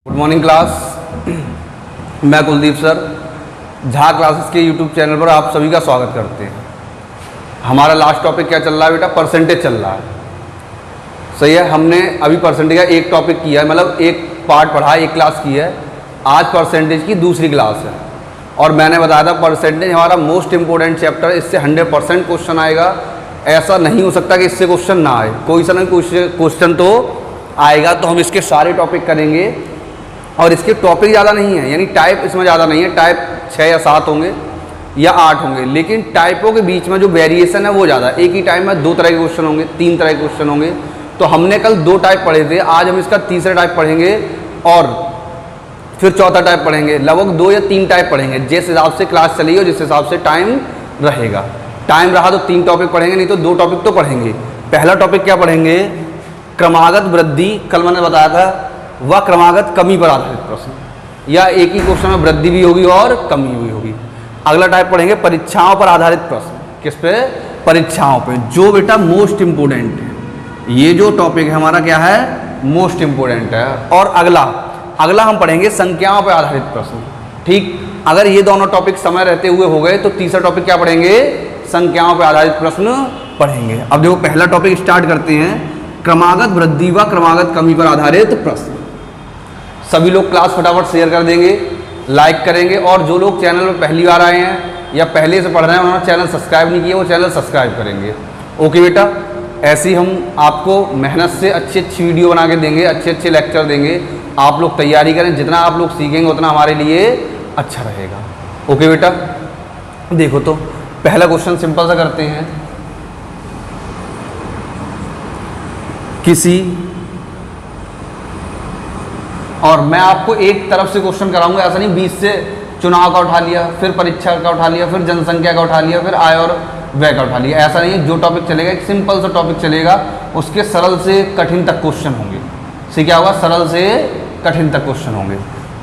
Good morning class. मैं Kuldeep sir Jha classes के YouTube channel पर आप सभी का स्वागत करते हैं। हमारा लास्ट टॉपिक क्या चल रहा है बेटा? परसेंटेज चल रहा है। सही है, हमने अभी परसेंटेज का एक टॉपिक किया है, मतलब एक पार्ट पढ़ा है, एक क्लास की है। आज परसेंटेज की दूसरी क्लास है और मैंने बताया था परसेंटेज हमारा मोस्ट इंपॉर्टेंट चैप्टर, इससे 100% क्वेश्चन आएगा। ऐसा नहीं हो सकता कि इससे क्वेश्चन ना आए, कोई सा ना क्वेश्चन तो आएगा। तो हम इसके सारे टॉपिक करेंगे और इसके टॉपिक ज़्यादा नहीं है, यानी टाइप इसमें ज़्यादा नहीं है। टाइप 6 या 7 होंगे या 8 होंगे, लेकिन टाइपों के बीच में जो वेरिएशन है वो ज़्यादा। एक ही टाइम में 2 तरह के क्वेश्चन होंगे, 3 तरह के क्वेश्चन होंगे। तो हमने कल 2 टाइप पढ़े थे, आज हम इसका तीसरा टाइप पढ़ेंगे और फिर चौथा टाइप पढ़ेंगे। लगभग 2 या 3 टाइप पढ़ेंगे, जिस हिसाब से क्लास चलेगी और जिस हिसाब से टाइम रहेगा। टाइम रहा तो 3 टॉपिक पढ़ेंगे, नहीं तो 2 टॉपिक तो पढ़ेंगे। पहला टॉपिक क्या पढ़ेंगे? क्रमागत वृद्धि। कल मैंने बताया था वह क्रमागत कमी पर आधारित प्रश्न, या एक ही क्वेश्चन में वृद्धि भी होगी और कमी भी होगी। अगला टाइप पढ़ेंगे परीक्षाओं पर आधारित प्रश्न। किस पे? परीक्षाओं पे, जो बेटा मोस्ट इंपोर्टेंट है। ये जो टॉपिक है हमारा क्या है? मोस्ट इंपोर्टेंट है। और अगला हम पढ़ेंगे संख्याओं पर आधारित प्रश्न। ठीक, अगर ये दोनों टॉपिक समय रहते हुए हो गए तो तीसरा टॉपिक क्या पढ़ेंगे? संख्याओं पर आधारित प्रश्न पढ़ेंगे। अब देखो पहला टॉपिक स्टार्ट करते हैं, क्रमागत वृद्धि व क्रमागत कमी पर आधारित प्रश्न। सभी लोग क्लास फटाफट शेयर कर देंगे, लाइक करेंगे, और जो लोग चैनल में पहली बार आए हैं या पहले से पढ़ रहे हैं उन्होंने चैनल सब्सक्राइब नहीं किया, वो चैनल सब्सक्राइब करेंगे। ओके बेटा, ऐसे ही हम आपको मेहनत से अच्छी वीडियो बना के देंगे, अच्छे लेक्चर देंगे। आप लोग तैयारी करें, जितना आप लोग सीखेंगे उतना हमारे लिए अच्छा रहेगा। ओके बेटा, देखो तो पहला क्वेश्चन सिंपल सा करते हैं। किसी, और मैं आपको एक तरफ से क्वेश्चन कराऊंगा, ऐसा नहीं 20 से चुनाव का उठा लिया, फिर परीक्षा का उठा लिया, फिर जनसंख्या का उठा लिया, फिर आय और व्यय का उठा लिया। ऐसा नहीं है, जो टॉपिक चलेगा एक सिंपल सा टॉपिक चलेगा, उसके सरल से कठिन तक क्वेश्चन होंगे। इससे क्या होगा? सरल से कठिन तक क्वेश्चन होंगे।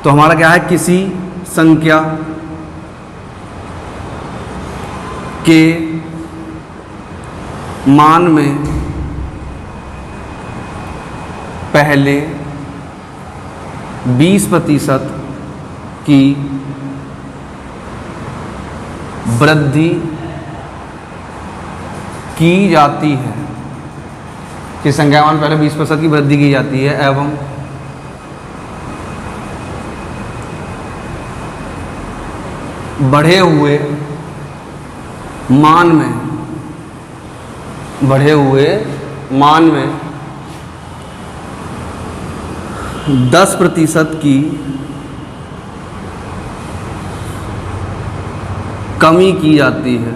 तो हमारा क्या है? किसी संख्या के मान में पहले 20% की वृद्धि की जाती है। कि संख्या मान पहले 20% की वृद्धि की जाती है एवं बढ़े हुए मान में 10% की कमी की जाती है।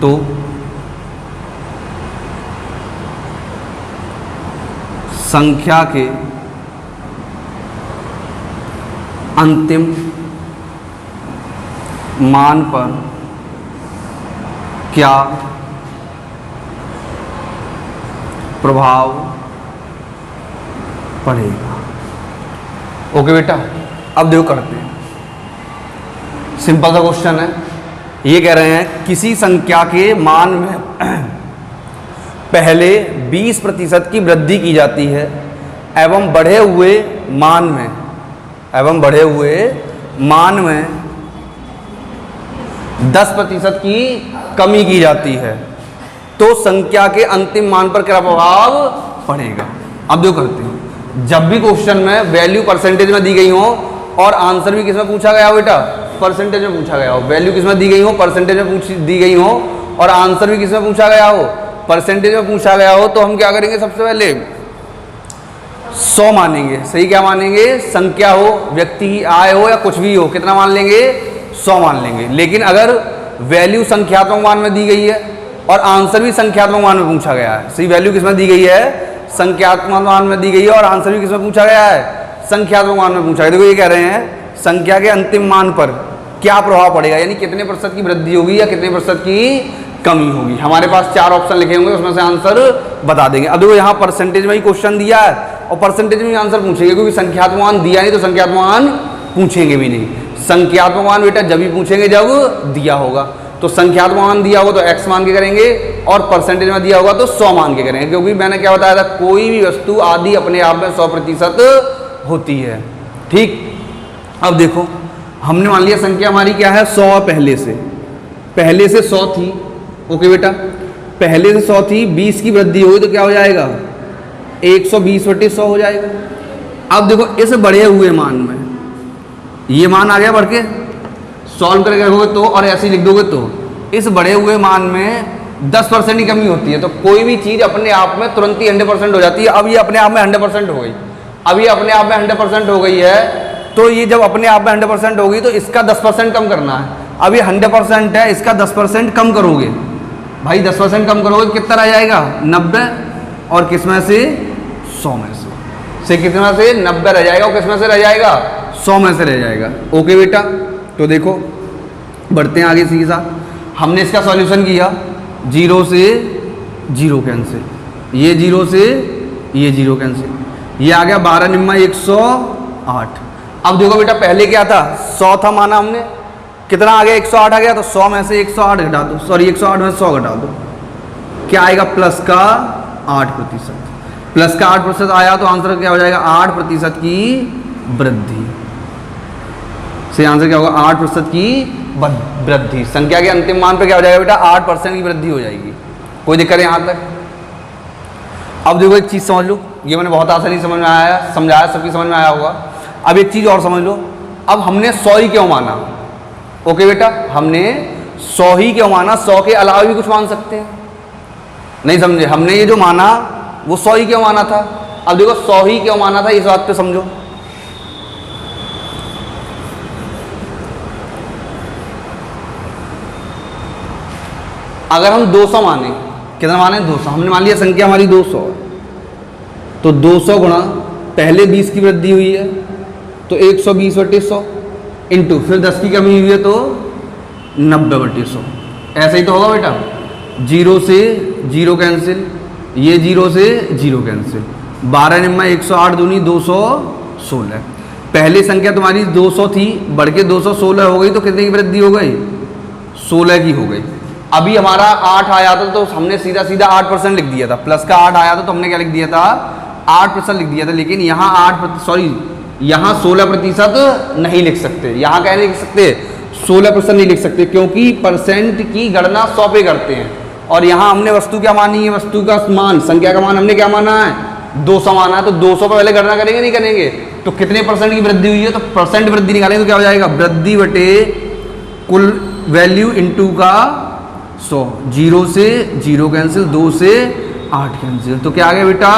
तो संख्या के अंतिम मान पर क्या प्रभाव पड़ेगा? ओके बेटा, अब देखो करते हैं। सिंपल सा क्वेश्चन है। ये कह रहे हैं किसी संख्या के मान में पहले 20% की वृद्धि की जाती है एवं बढ़े हुए मान में 10% की कमी की जाती है, तो संख्या के अंतिम मान पर क्या प्रभाव पड़ेगा? अब देखो करते हैं। जब भी क्वेश्चन में वैल्यू परसेंटेज में दी गई हो और आंसर भी किसमें पूछा गया हो बेटा? परसेंटेज में पूछा गया हो। वैल्यू किसमें दी गई हो? परसेंटेज में दी गई हो, और आंसर भी किसमें पूछा गया हो? परसेंटेज में पूछा गया हो। तो हम क्या करेंगे? सबसे पहले 100 मानेंगे। सही, क्या मानेंगे? संख्या हो, व्यक्ति की आय हो या कुछ भी हो, कितना मान लेंगे? 100 मान लेंगे। लेकिन अगर वैल्यू संख्यात्मक मान में दी गई है और आंसर भी संख्यात्मक मान में पूछा गया है, सही, वैल्यू किसमें दी गई है? संख्यात्मक मान में दी गई है, और आंसर भी किसमें पूछा गया है? संख्यात्मक मान में पूछा गया। देखो ये कह रहे हैं संख्या के अंतिम मान पर क्या प्रभाव पड़ेगा, यानी कितने प्रतिशत की वृद्धि होगी या कितने प्रतिशत की कमी होगी। हमारे पास 4 ऑप्शन लिखे होंगे, उसमें से आंसर बता देंगे। अब देखो यहाँ परसेंटेज में ही क्वेश्चन दिया है और परसेंटेज में आंसर पूछेंगे, क्योंकि संख्यात्मक मान दिया नहीं तो संख्यात्मक मान पूछेंगे भी नहीं। संख्यात्मक मान बेटा जब भी पूछेंगे जब दिया होगा। तो संख्यात्मक मान दिया होगा तो x मान के करेंगे, और परसेंटेज में दिया होगा तो 100 मान के करेंगे, क्योंकि मैंने क्या बताया था, कोई भी वस्तु आदि अपने आप में 100% होती है। ठीक, अब देखो हमने मान लिया संख्या हमारी क्या है 100, पहले से 100 थी। ओके बेटा, पहले से 100 थी, 20 की वृद्धि होगी तो क्या हो जाएगा 120/100 हो जाएगा। अब देखो इस बढ़े हुए मान में ये मान आ गया बढ़ के, सॉल्व करके रखोगे तो और ऐसे ही लिख दोगे तो इस बढ़े हुए मान में 10% की कमी होती है। तो कोई भी चीज़ अपने आप में तुरंत ही 100% हो जाती है। अब ये अपने आप में 100% हो गई, अब ये अपने आप में 100% हो गई है, तो ये जब अपने आप में 100% होगी तो इसका 10% कम करना है। अब ये 100% है, इसका 10% कम करोगे भाई, 10% कम करोगे कितना रह जाएगा 90, और किस में से 100 में से कितना से 90 रह जाएगा, और किस में से रह जाएगा 100 में से रह जाएगा। ओके बेटा, तो देखो बढ़ते हैं आगे सीधा। हमने इसका सॉल्यूशन किया, 0 से 0 कैंसिल, ये 0 से ये 0 कैंसिल, ये आ गया 12 निम्मा 108। अब देखो बेटा पहले क्या था 100 था माना हमने, कितना आ गया 108 आ गया, तो 100 में से 108 घटा दो, सॉरी 108 में से 100 घटा दो, क्या आएगा प्लस का 8%। प्लस का 8% आया तो आंसर क्या हो जाएगा 8% की वृद्धि। से आंसर क्या होगा 8% की वृद्धि। संख्या के अंतिम मान पे क्या हो जाएगा बेटा 8% की वृद्धि हो जाएगी। कोई दिक्कत है यहाँ तक? अब देखो एक चीज़ समझ लो, ये मैंने बहुत आसानी समझ में आया, समझाया, सबकी समझ में आया होगा। अब एक चीज़ और समझ लो, अब हमने 100 ही क्यों माना? ओके बेटा, हमने 100 ही क्यों माना? 100 के अलावा भी कुछ मान सकते हैं, नहीं समझे? हमने ये जो माना वो 100 ही क्यों माना था? अब देखो 100 ही क्यों माना था, इस बात पे समझो। अगर हम 200 माने, कितना माने 200, हमने मान लिया संख्या हमारी 200 है, तो 200 गुणा पहले 20 की वृद्धि हुई है तो 120/100 इंटू फिर 10 की कमी हुई है तो 90/100। ऐसा ही तो होगा बेटा, 0 से 0 कैंसिल, ये 0 से 0 कैंसिल, 12 निम्मा 108 दूनी 216। पहली संख्या तुम्हारी 200 थी, बढ़ के 216 हो गई, तो कितने की वृद्धि हो गई 16 की हो गई। अभी हमारा 8 आया था तो हमने सीधा सीधा 8% लिख दिया था, प्लस का 8 आया था तो हमने क्या लिख दिया था 8% लिख दिया था। लेकिन यहाँ 8 सॉरी यहाँ 16% नहीं लिख सकते, यहाँ क्या नहीं लिख सकते 16% नहीं लिख सकते, क्योंकि परसेंट की गणना 100 पे करते हैं। और यहाँ हमने वस्तु क्या मानी है, वस्तु का मान, संख्या का मान हमने क्या माना है 200 माना है, तो 200 पे पहले गणना करेंगे नहीं करेंगे, तो कितने परसेंट की वृद्धि हुई है, तो परसेंट वृद्धि निकालेंगे तो क्या हो जाएगा वृद्धि बटे कुल वैल्यू इंटू का 100। 0 से 0 कैंसिल, 2 से 8 कैंसिल, तो क्या आ गया बेटा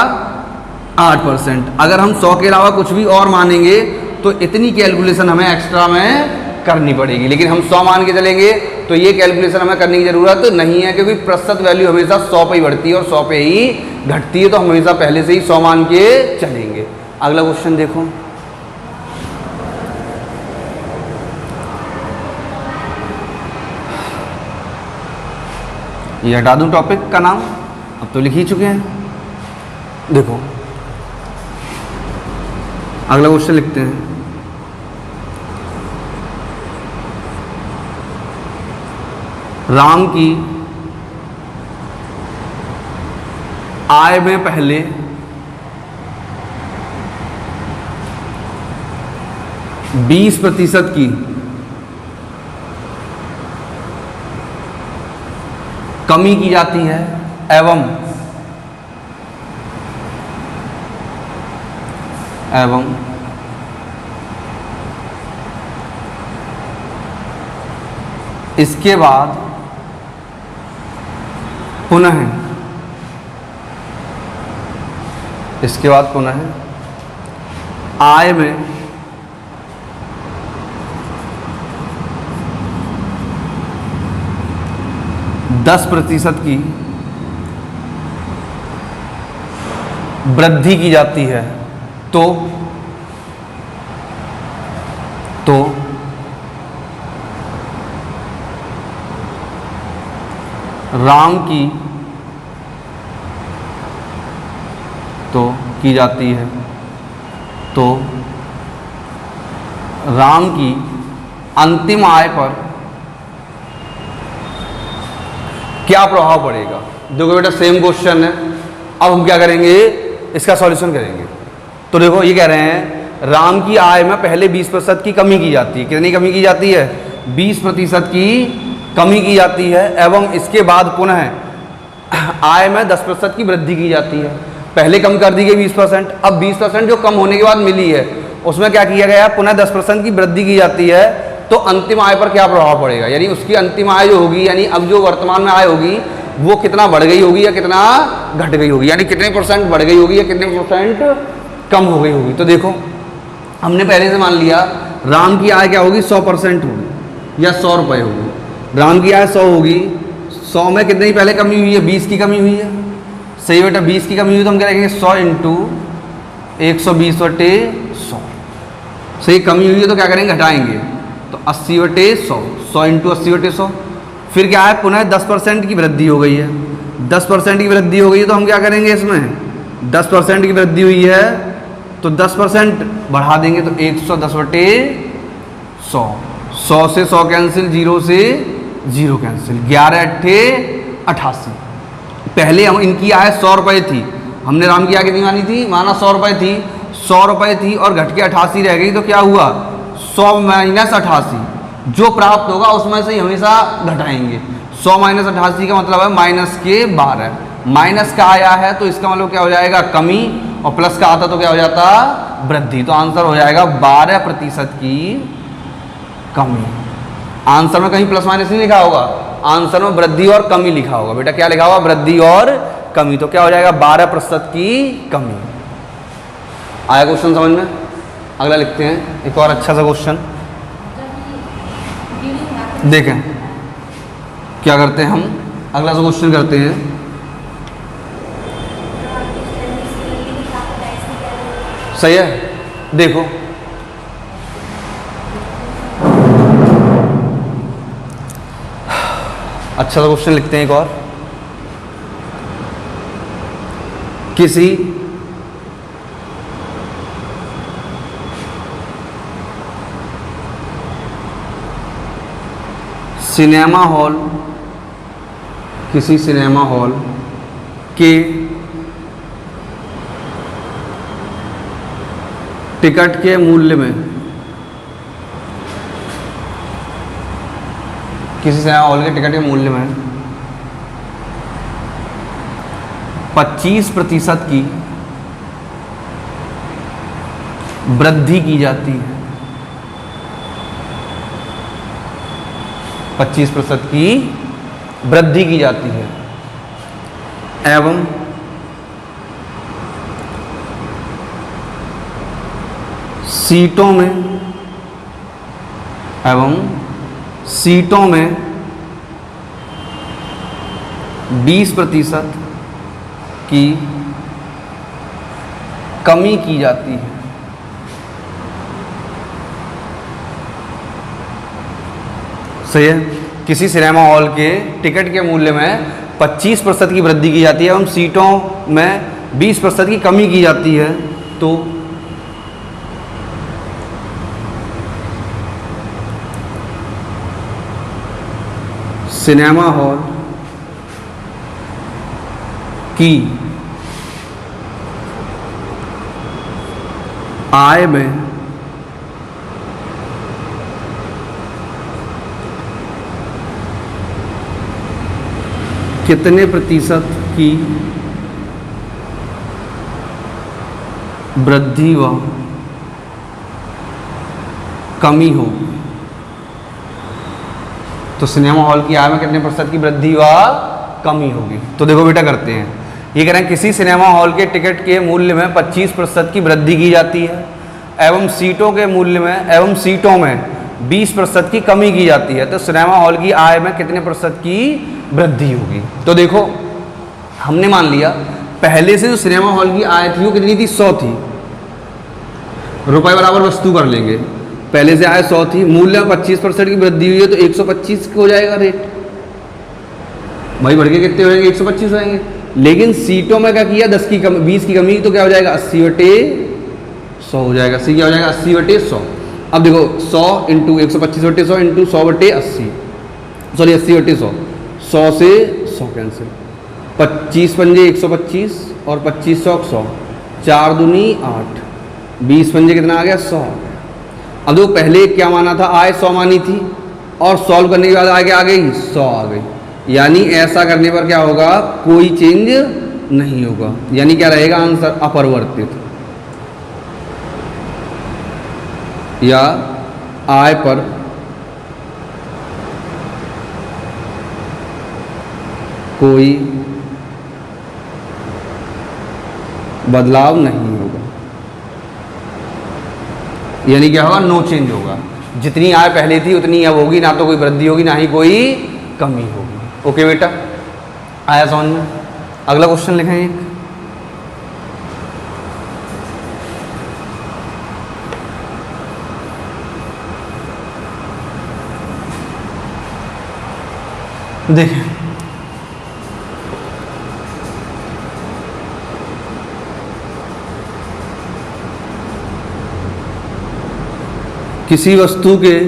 8%। अगर हम 100 के अलावा कुछ भी और मानेंगे तो इतनी कैलकुलेशन हमें एक्स्ट्रा में करनी पड़ेगी, लेकिन हम 100 मान के चलेंगे तो ये कैलकुलेशन हमें करने की ज़रूरत नहीं है, क्योंकि प्रतिशत वैल्यू हमेशा 100 पे ही बढ़ती है और 100 पे ही घटती है, तो हम हमेशा पहले से ही 100 मान के चलेंगे। अगला क्वेश्चन देखो, ये हटा दूं टॉपिक का नाम, अब तो लिख ही चुके हैं। देखो अगला क्वेश्चन लिखते हैं, राम की आय में पहले 20% की कमी की जाती है एवं इसके बाद पुनः आय में 10% की वृद्धि की जाती है, तो राम की की जाती है, तो राम की अंतिम आय पर क्या प्रभाव पड़ेगा। देखो बेटा सेम क्वेश्चन है। अब हम क्या करेंगे, इसका सॉल्यूशन करेंगे। तो देखो ये कह रहे हैं राम की आय में पहले 20% की कमी की जाती है। कितनी कमी की जाती है? 20% की कमी की जाती है एवं इसके बाद पुनः आय में 10% की वृद्धि की जाती है। पहले कम कर दी गई 20%, अब 20% जो कम होने के बाद मिली है उसमें क्या किया गया, पुनः 10% की वृद्धि की जाती है। तो अंतिम आय पर क्या प्रभाव पड़ेगा, यानी उसकी अंतिम आय जो होगी, यानी अब जो वर्तमान में आय होगी वो कितना बढ़ गई होगी या कितना घट गई होगी, यानी कितने % बढ़ गई होगी या कितने % कम हो गई होगी। तो देखो हमने पहले से मान लिया राम की आय क्या होगी, 100% होगी या 100 रुपये होगी। राम की आय 100 होगी, 100 में कितनी पहले कमी हुई है, 20 की कमी हुई है। सही बेटा, 20 की कमी हुई तो हम क्या लिखेंगे 100 इंटू 120/100। सही, कमी हुई है तो क्या करेंगे, घटाएंगे तो 80/100, 100 इंटू 80/100। फिर क्या है, पुनः 10% की वृद्धि हो गई है। 10% की वृद्धि हो गई है तो हम क्या करेंगे, इसमें 10% की वृद्धि हुई है तो 10% बढ़ा देंगे तो 110/100। 100 से 100 कैंसिल, 0 से 0 कैंसिल, 11×8 = 88। पहले हम इनकी आय 100 रुपये थी, हमने राम की आय कितनी मानी थी, माना 100 रुपये थी, 100 रुपये थी और घट के 88 रह गई। तो क्या हुआ, 100 - 88 जो प्राप्त होगा उसमें से ही हमेशा घटाएंगे। 100 - 88 का मतलब है -12। माइनस का आया है तो इसका मतलब क्या हो जाएगा, कमी, और प्लस का आता तो क्या हो जाता, वृद्धि। तो आंसर हो जाएगा 12% की कमी। आंसर में कहीं प्लस माइनस नहीं लिखा होगा, आंसर में वृद्धि और कमी लिखा होगा। बेटा क्या लिखा होगा, वृद्धि और कमी। तो क्या हो जाएगा, 12% की कमी। आया क्वेश्चन समझ में? अगला लिखते हैं, एक और अच्छा सा क्वेश्चन देखें क्या करते हैं हम। अगला सा क्वेश्चन करते हैं, सही है। देखो अच्छा सा क्वेश्चन लिखते हैं एक और। किसी सिनेमा हॉल, किसी सिनेमा हॉल के टिकट के मूल्य में, किसी सिनेमा हॉल के टिकट के मूल्य में 25% की वृद्धि की जाती है। 25% की वृद्धि की जाती है एवं सीटों में 20% की कमी की जाती है। सही है, किसी सिनेमा हॉल के टिकट के मूल्य में 25% की वृद्धि की जाती है एवं सीटों में 20% की कमी की जाती है। तो सिनेमा हॉल की आय में कितने प्रतिशत की वृद्धि व कमी हो। तो सिनेमा हॉल की आय में कितने प्रतिशत की वृद्धि व कमी होगी। तो देखो बेटा करते हैं, ये कह रहे हैं किसी सिनेमा हॉल के टिकट के मूल्य में 25% की वृद्धि की जाती है एवं सीटों के मूल्य में 20% की कमी की जाती है। तो सिनेमा हॉल की आय में कितने प्रतिशत की वृद्धि होगी। तो देखो हमने मान लिया पहले से जो सिनेमा हॉल की आय थी वो कितनी थी, 100 थी। रुपए बराबर वस्तु कर लेंगे, पहले से आय 100 थी, मूल्य में 25% की वृद्धि हुई है तो 125 हो जाएगा रेट। भाई बढ़ के कितने हो जाएंगे, 125 हो जाएंगे। लेकिन सीटों में क्या किया, 20 की कमी, तो क्या हो जाएगा 80/100 हो जाएगा। सी क्या हो जाएगा 80/100। अब देखो 100 इंटू 125/100 इंटू 100/80, सॉरी 80/100, 100 से 100 कैंसिल, 25 पंजे 125 और 25 सौ 100, 4 दूनी 8, 20 पंजे कितना आ गया 100 आ गया। अब देखो पहले क्या माना था, आय 100 मानी थी और सॉल्व करने के बाद आगे आ गई 100 आ गई, यानी ऐसा करने पर क्या होगा, कोई चेंज नहीं होगा, यानी क्या रहेगा आंसर अपरिवर्तित, या आय पर कोई बदलाव नहीं होगा, यानी क्या होगा, नो चेंज होगा। जितनी आय पहले थी उतनी अब होगी, ना तो कोई वृद्धि होगी ना ही कोई कमी होगी। ओके बेटा, आया समझ में? अगला क्वेश्चन लिखें एक, देखें किसी वस्तु के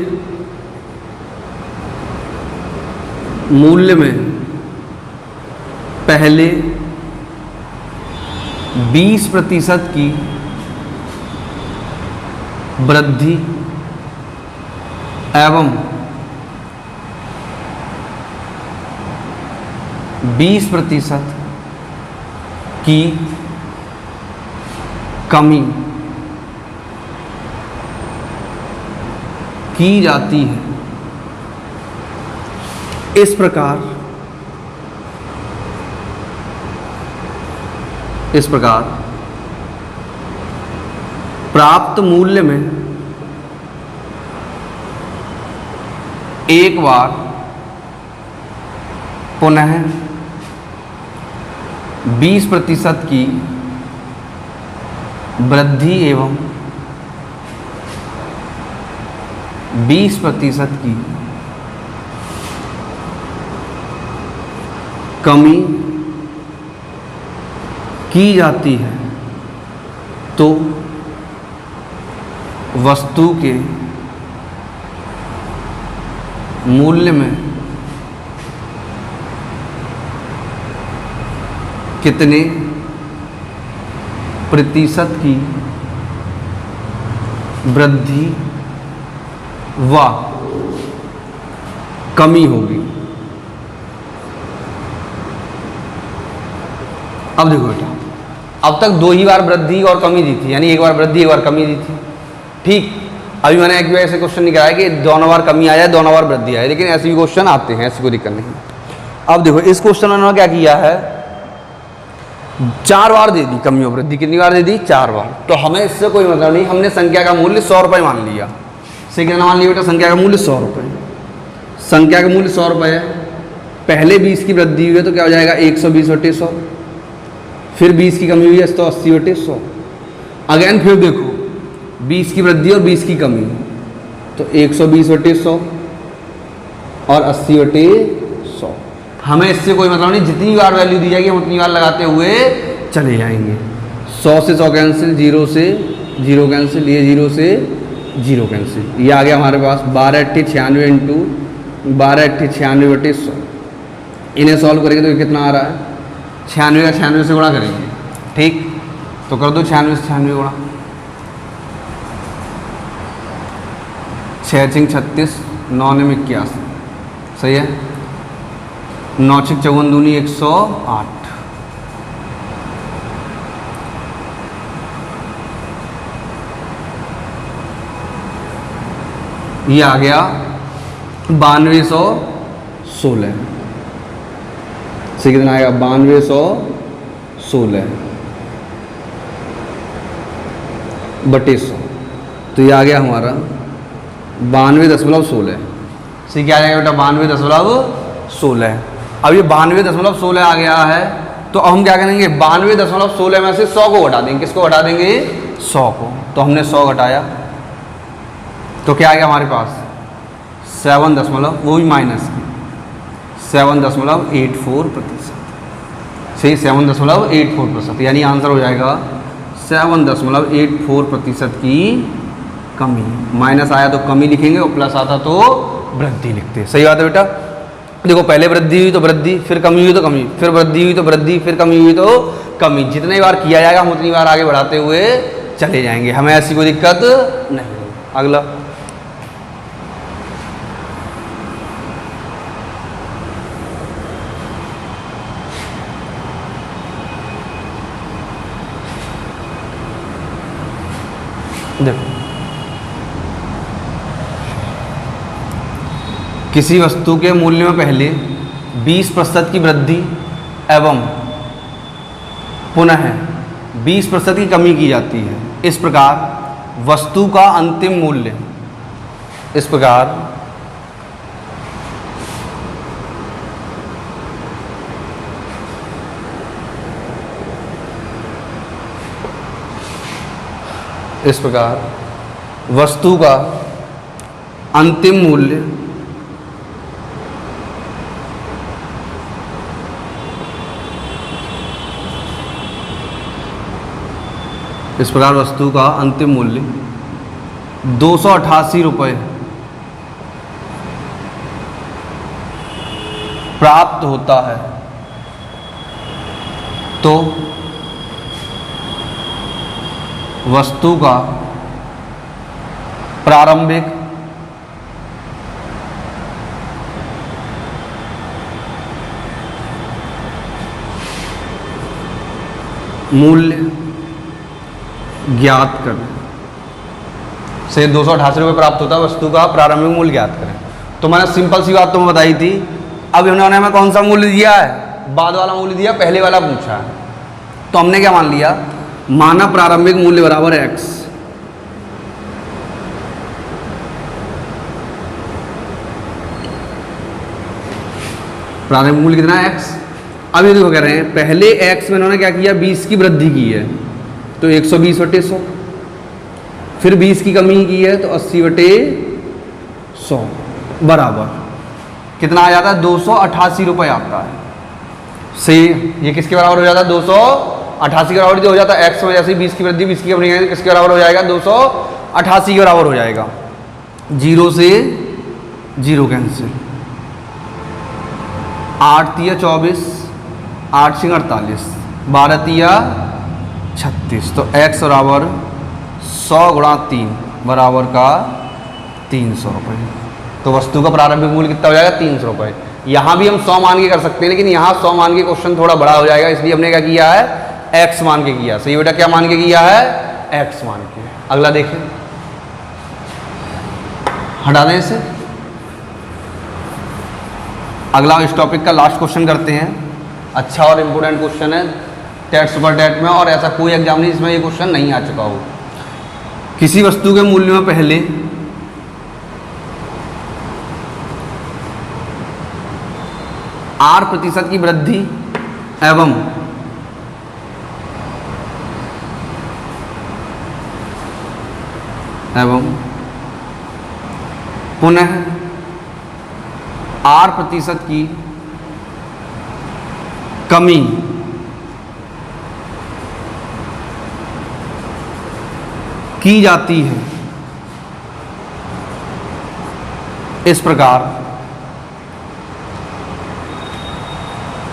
मूल्य में पहले 20% की वृद्धि एवं 20% की कमी की जाती है। इस प्रकार प्राप्त मूल्य में एक बार पुनः 20% की वृद्धि एवं 20% की कमी की जाती है तो वस्तु के मूल्य में कितने प्रतिशत की वृद्धि व कमी होगी। अब देखो बेटा, अब तक 2 ही बार वृद्धि और कमी दी थी, यानी एक बार वृद्धि एक बार कमी दी थी, ठीक। अभी मैंने एक भी ऐसे क्वेश्चन नहीं कराया कि दोनों बार कमी आ जाए दोनों बार वृद्धि आए, लेकिन ऐसे भी क्वेश्चन आते हैं, ऐसी कोई दिक्कत नहीं। अब देखो इस क्वेश्चन में उन्होंने क्या किया है, 4 बार दे दी कमी और वृद्धि, कितनी बार दे दी, 4 बार। तो हमें इससे कोई मतलब नहीं, हमने संख्या का मूल्य 100 रुपये मान लिया। से कितना मान लिया बेटा, संख्या का मूल्य 100 रुपये, संख्या का मूल्य 100 रुपये है। पहले 20 की वृद्धि हुई है तो क्या हो जाएगा 120/100, फिर 20 की कमी हुई है तो 80/100। अगेन फिर देखो 20 की वृद्धि और 20 की कमी, तो 120/100 और 80/100। हमें इससे कोई मतलब नहीं, जितनी बार वैल्यू दी जाएगी हम उतनी बार लगाते हुए चले जाएंगे। 100 से 100 कैंसिल, 0 से 0 कैंसिल, ये 0 से 0 कैंसिल, ये आ गया हमारे पास 12×96 इंटू 12×96/100। इन्हें सॉल्व करेंगे तो कितना आ रहा है, 96 का 96 से गुणा करेंगे, ठीक। तो कर दो 96 से 96 गुणा, 6×6 36, 9×9 81, सही है। 9×6 54 दूनी 108, ये आ गया 9216 से कितना आएगा 9216/100, तो ये आ गया हमारा 92.16 से क्या आ जाएगा बेटा 92.16। अब ये 92.16 आ गया है तो अब हम क्या करेंगे 92.16 में से 100 को घटा देंगे। किसको घटा देंगे, 100 को। तो हमने 100 घटाया तो क्या आ गया हमारे पास 7 वो भी माइनस की 7.84%, सही 7.84%, यानी आंसर हो जाएगा 7.84% की कमी। माइनस आया तो कमी लिखेंगे और प्लस आता तो वृद्धि लिखते, सही बात है बेटा। देखो पहले वृद्धि हुई तो वृद्धि, फिर कमी हुई तो कमी, फिर वृद्धि हुई तो वृद्धि, फिर कमी हुई तो कमी। जितनी बार किया जाएगा हम उतनी बार आगे बढ़ाते हुए चले जाएंगे, हमें ऐसी कोई दिक्कत नहीं होगी। अगला देखो, किसी वस्तु के मूल्य में पहले 20% की वृद्धि एवं पुनः 20% की कमी की जाती है। इस प्रकार वस्तु का अंतिम मूल्य, इस प्रकार वस्तु का अंतिम मूल्य वस्तु का अंतिम मूल्य 288 रुपये प्राप्त होता है तो वस्तु का प्रारंभिक मूल्य ज्ञात करें। से 288 रुपये प्राप्त होता है, वस्तु का प्रारंभिक मूल्य ज्ञात करें। तो मैंने सिंपल सी बात तुम्हें बताई थी। अब इन्होंने हमें कौन सा मूल्य दिया है? बाद वाला मूल्य दिया, पहले वाला पूछा है। तो हमने क्या मान लिया? माना प्रारंभिक मूल्य बराबर x, प्रारंभिक मूल्य कितना है? x। अब ये देखो कह रहे हैं पहले x में इन्होंने क्या किया? 20 की वृद्धि की है तो 120/100, फिर 20 की कमी की है तो 80/100 बराबर कितना आ जाता है? 288 रुपये आता है। से ये किसके बराबर हो जाता है? 288 के बराबर हो जाता है। x में जैसे 20 की वृद्धि 20 की कमी किसके बराबर हो जाएगा? 288 के बराबर हो जाएगा। 0 से 0 कैंसिल, 8 तिया 24, 8 सिंह 48, 12 तिया 36। तो x बराबर 100 गुणा 3 बराबर का 300 रुपये। तो वस्तु का प्रारंभिक मूल्य कितना हो जाएगा? 300 रुपये। यहाँ भी हम 100 मान के कर सकते हैं, लेकिन यहाँ 100 मान के क्वेश्चन थोड़ा बड़ा हो जाएगा, इसलिए हमने क्या किया है? x मान के किया। सही बेटा, क्या मान के किया है? x मान के। अगला देखें, हटा दें इसे। अगला इस टॉपिक का लास्ट क्वेश्चन करते हैं। अच्छा और इम्पोर्टेंट क्वेश्चन है टेट सुपर टेट में, और ऐसा कोई एग्जाम नहीं जिसमें ये क्वेश्चन नहीं आ चुका हो। किसी वस्तु के मूल्य में पहले R% की वृद्धि एवं पुनः R% की कमी की जाती है। इस प्रकार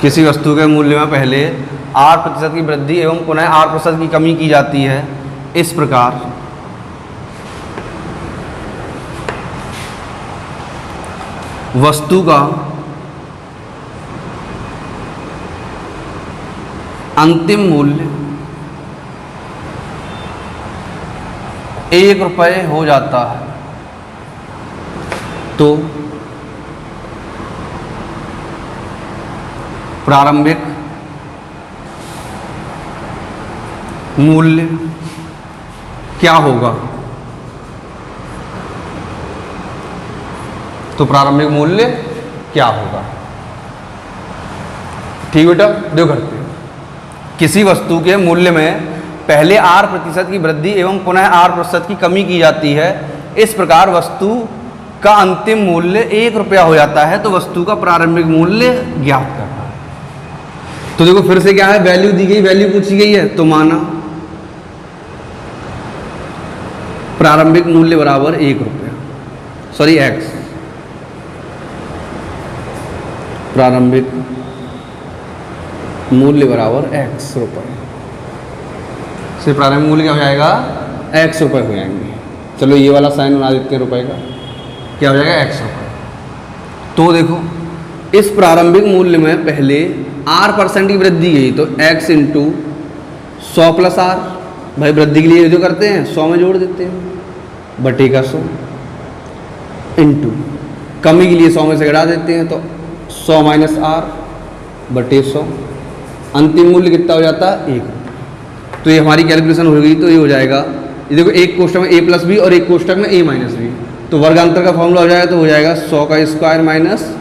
किसी वस्तु के मूल्य में पहले R% की वृद्धि एवं पुनः R% की कमी की जाती है। इस प्रकार वस्तु का अंतिम मूल्य 1 रुपये हो जाता है। तो प्रारंभिक मूल्य क्या होगा? तो प्रारंभिक मूल्य क्या होगा? ठीक बेटा, देखो करते हैं। किसी वस्तु के मूल्य में पहले R% की वृद्धि एवं पुनः R% की कमी की जाती है। इस प्रकार वस्तु का अंतिम मूल्य 1 रुपया हो जाता है। तो वस्तु का प्रारंभिक मूल्य ज्ञात करना है। तो देखो फिर से क्या है? वैल्यू दी गई, वैल्यू पूछी गई है, तो माना प्रारंभिक मूल्य बराबर 1 रुपया, सॉरी x। प्रारंभिक मूल्य बराबर x रुपये। से प्रारंभिक मूल्य क्या हो जाएगा, x रुपये हो जाएंगे। चलो ये वाला साइन बना देते हैं रुपये का, क्या हो जाएगा x रुपये। तो देखो इस प्रारंभिक मूल्य में पहले r% की वृद्धि गई तो x इंटू 100 प्लस r, भाई वृद्धि के लिए जो करते हैं 100 में जोड़ देते हैं बटे का 100 इंटू कमी के लिए 100 में से घटा देते हैं तो 100 माइनस r बटे 100, अंतिम मूल्य कितना हो जाता है 1। तो ये हमारी कैलकुलेशन हो गई। तो ये हो जाएगा, ये देखो एक कोष्टक में a प्लस बी और एक कोष्टक में a माइनस बी, तो वर्गांतर का फॉर्मूला हो जाएगा, तो हो जाएगा 100 का स्क्वायर माइनस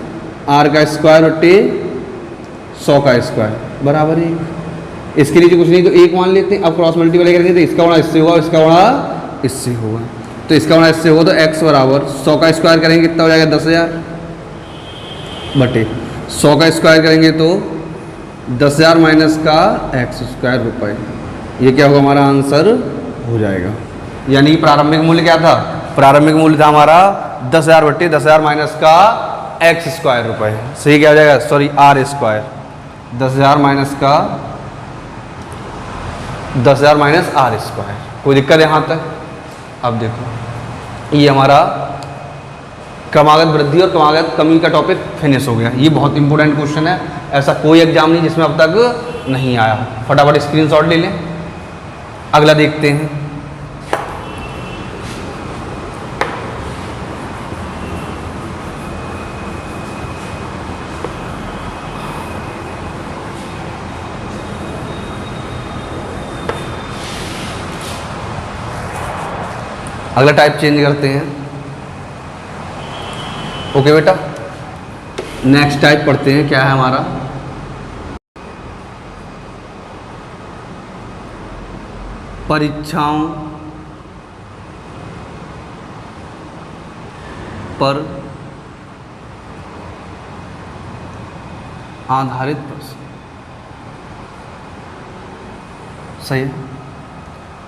r का स्क्वायर बटे 100 का स्क्वायर बराबर 1। इसके लिए कुछ नहीं तो 1 मान लेते हैं। अब क्रॉस मल्टीप्लाई करेंगे तो इसका गुणा इससे होगा, इसका गुणा इससे होगा, तो इसका गुणा इससे होगा तो x बराबर 100 का स्क्वायर करेंगे कितना हो जाएगा 10,000 बटे 100 का स्क्वायर करेंगे तो 10,000 माइनस का x स्क्वायर रुपये। ये क्या होगा, हमारा आंसर हो जाएगा। यानी प्रारंभिक मूल्य क्या था, प्रारंभिक मूल्य था हमारा 10,000 बटे 10,000 माइनस का x स्क्वायर रुपये। सही क्या हो जाएगा, सॉरी r स्क्वायर, 10,000 माइनस का 10,000 माइनस r स्क्वायर। कोई दिक्कत है यहाँ तक। अब देखो ये हमारा क्रमागत वृद्धि और क्रमागत कमी का टॉपिक फिनिश हो गया। ये बहुत इंपॉर्टेंट क्वेश्चन है, ऐसा कोई एग्जाम नहीं जिसमें अब तक नहीं आया। फटाफट स्क्रीनशॉट ले लें। अगला देखते हैं। अगला टाइप चेंज करते हैं। ओके बेटा, नेक्स्ट टाइप पढ़ते हैं। क्या है हमारा, परीक्षाओं पर आधारित प्रश्न। सही है।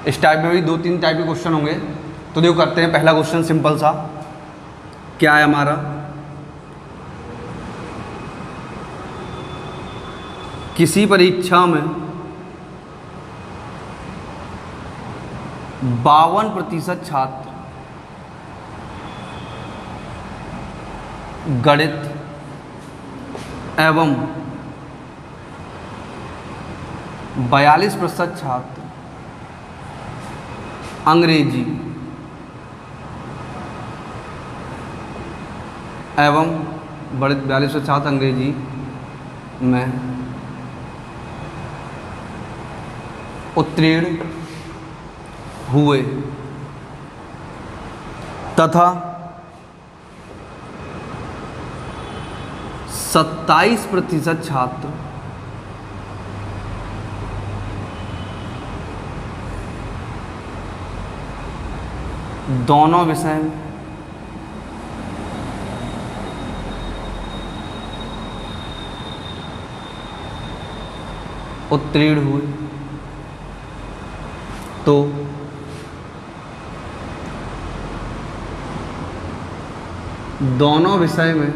इस टाइप में भी 2-3 टाइप के क्वेश्चन होंगे। तो देखो करते हैं। पहला क्वेश्चन सिंपल सा, क्या है हमारा, किसी परीक्षा में 52% छात्र गणित एवं 42% छात्र अंग्रेजी एवं 42% छात्र अंग्रेजी में उत्तीर्ण हुए तथा 27% छात्र दोनों विषय में उत्तीर्ण हुए, तो दोनों विषय में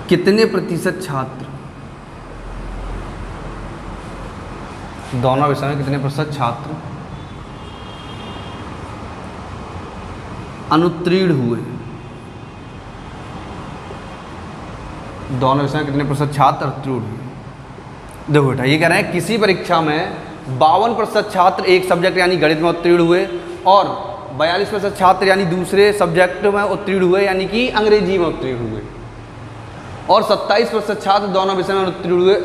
कितने प्रतिशत छात्र, दोनों विषय में कितने प्रतिशत छात्र अनुत्तीर्ण हुए, दोनों विषय में कितने प्रतिशत छात्र उत्तीर्ण हुए। देखो बेटा, ये कह रहे हैं किसी परीक्षा में 52% छात्र एक सब्जेक्ट यानी गणित में उत्तीर्ण हुए और 42% छात्र यानी दूसरे सब्जेक्ट में उत्तीर्ण हुए यानी कि अंग्रेजी में उत्तीर्ण हुए, और 27% छात्र दोनों विषय में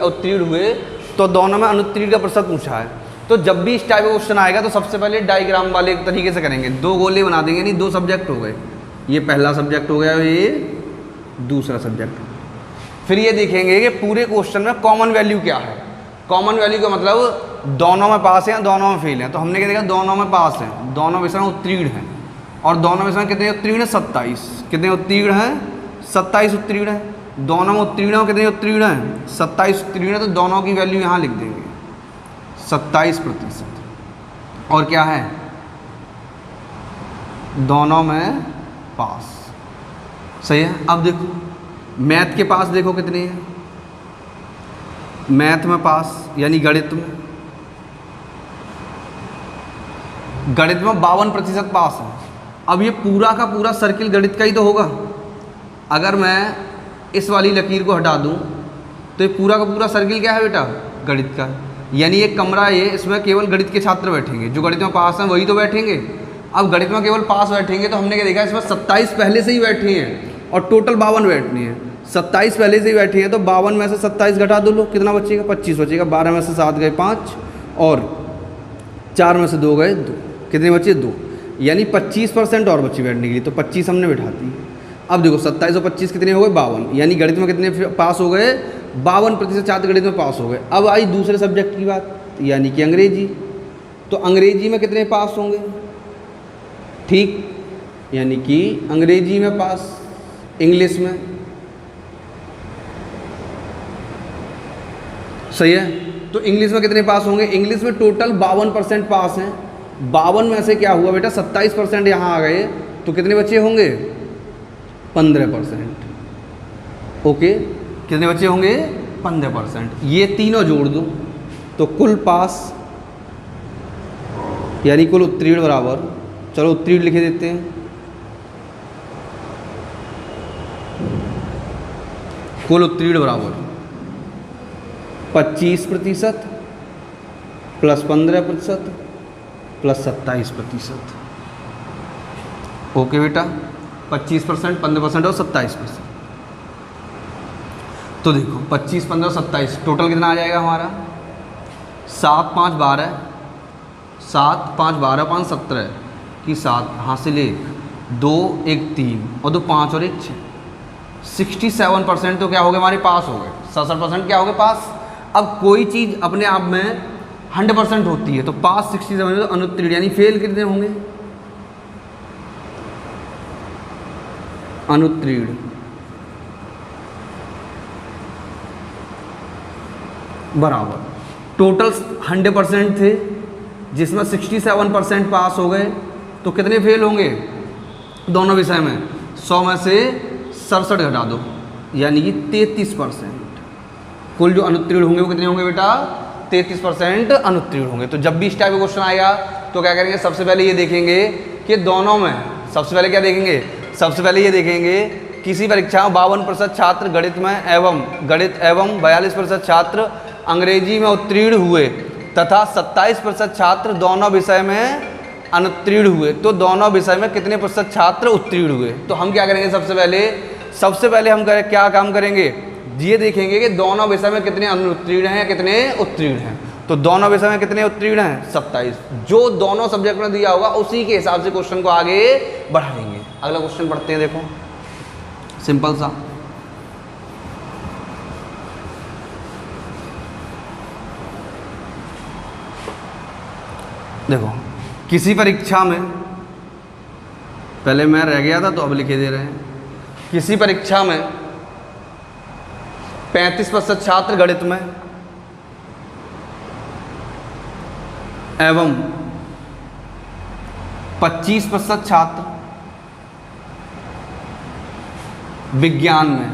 उत्तीर्ण हुए, तो दोनों में अनुत्तीर्ण का प्रतिशत पूछा है। तो जब भी इस टाइप का क्वेश्चन आएगा तो सबसे पहले डायग्राम वाले तरीके से करेंगे। 2 गोले बना देंगे, यानी 2 सब्जेक्ट हो गए, ये पहला सब्जेक्ट हो गया, ये दूसरा सब्जेक्ट। फिर ये देखेंगे कि पूरे क्वेश्चन में कॉमन वैल्यू क्या है। कॉमन वैल्यू का मतलब दोनों में पास हैं, दोनों में फेल हैं। तो हमने क्या देखा, दोनों में पास हैं, दोनों विषय में उत्तीर्ण हैं, और दोनों विषय में कितने उत्तीर्ण हैं, 27। कितने उत्तीर्ण हैं, 27 उत्तीर्ण हैं। दोनों में उत्तीर्ण हो, कितने उत्तीर्ण हैं, 27 उत्तीर्ण है। तो दोनों की वैल्यू यहाँ लिख देंगे 27%। और क्या है, दोनों में पास। सही है। अब देखो मैथ के पास देखो कितने हैं, मैथ में पास यानी गणित में 52% पास है। अब ये पूरा का पूरा सर्किल गणित का ही तो होगा। अगर मैं इस वाली लकीर को हटा दूं तो ये पूरा का पूरा सर्किल क्या है बेटा, गणित का। यानी एक कमरा है, इसमें केवल गणित के छात्र बैठेंगे, जो गणित में पास हैं वही तो बैठेंगे। अब गणित में केवल पास बैठेंगे तो हमने क्या देखा, इसमें 27 पहले से ही बैठी हैं और टोटल 52 बैठनी है। 27 पहले से ही बैठी हैं तो 52 में से 27 घटा दो, लो कितना बचेगा, 25 बचेगा। 12 में से 7 गए 5 और 4 में से 2 गए 2, कितने बचे 2, यानी 25% और बची बैठने के लिए, तो 25 हमने बिठा दी। अब देखो 27 और 25 कितने हो गए, 52, यानी गणित में कितने पास हो गए, 52% छात्र गणित में पास हो गए। अब आई दूसरे सब्जेक्ट की बात, यानी कि अंग्रेजी। तो अंग्रेजी में कितने पास होंगे, ठीक, यानी कि अंग्रेजी में पास। इंग्लिश में सही है, तो इंग्लिश में कितने पास होंगे, इंग्लिश में टोटल 52% पास हैं। 52 में से क्या हुआ बेटा, 27% यहाँ आ गए, तो कितने बच्चे होंगे, 15%। ओके, कितने बच्चे होंगे, 15%। ये तीनों जोड़ दो तो कुल पास यानी कुल उत्तीर्ण बराबर, चलो उत्तीर्ण लिखे देते हैं, कुल उत्तीर्ण बराबर 25% प्लस 15% प्लस 27%। ओके बेटा, 25%, 15% और 27%। तो देखो 25, 15, 27 टोटल कितना आ जाएगा हमारा, 7, 5, 12, 7, 5, 12, 5, 17 की 7 हासिल 1, 2, 1, 3 और 2, 5 और 1, 6। 67% तो क्या हो गए हमारे पास हो गए, 67% क्या हो गए पास। अब कोई चीज़ अपने आप में 100% होती है तो पास 67, तो अनुत्तीर्ण यानी फेल कितने होंगे, अनुत्तीर्ण बराबर टोटल 100% थे जिसमें 67% पास हो गए, तो कितने फेल होंगे दोनों विषय में, 100 में से 67 घटा दो यानी कि 33%। कुल जो अनुत्तीर्ण होंगे वो कितने होंगे बेटा, 33% अनुत्तीर्ण होंगे। तो जब भी इस टाइप का क्वेश्चन आएगा तो क्या करेंगे, सबसे पहले ये देखेंगे कि दोनों में, सबसे पहले क्या देखेंगे, सबसे पहले ये देखेंगे किसी परीक्षा में 52% छात्र गणित में एवं 42% छात्र अंग्रेजी में उत्तीर्ण हुए तथा 27% छात्र दोनों विषय में अनुत्तीर्ण हुए, तो दोनों विषय में कितने प्रतिशत छात्र उत्तीर्ण हुए। तो हम क्या करेंगे, सबसे पहले हम क्या काम करेंगे, ये देखेंगे कि दोनों विषय में कितने अनुत्तीर्ण हैं, कितने उत्तीर्ण हैं। तो दोनों विषय में कितने उत्तीर्ण हैं, 27। जो दोनों सब्जेक्ट में दिया होगा उसी के हिसाब से क्वेश्चन को आगे बढ़ा देंगे। अगला क्वेश्चन पढ़ते हैं, देखो सिंपल सा। देखो किसी परीक्षा में, पहले मैं रह गया था तो अब लिखे दे रहे हैं, किसी परीक्षा में 35% छात्र गणित में एवं 25% छात्र विज्ञान में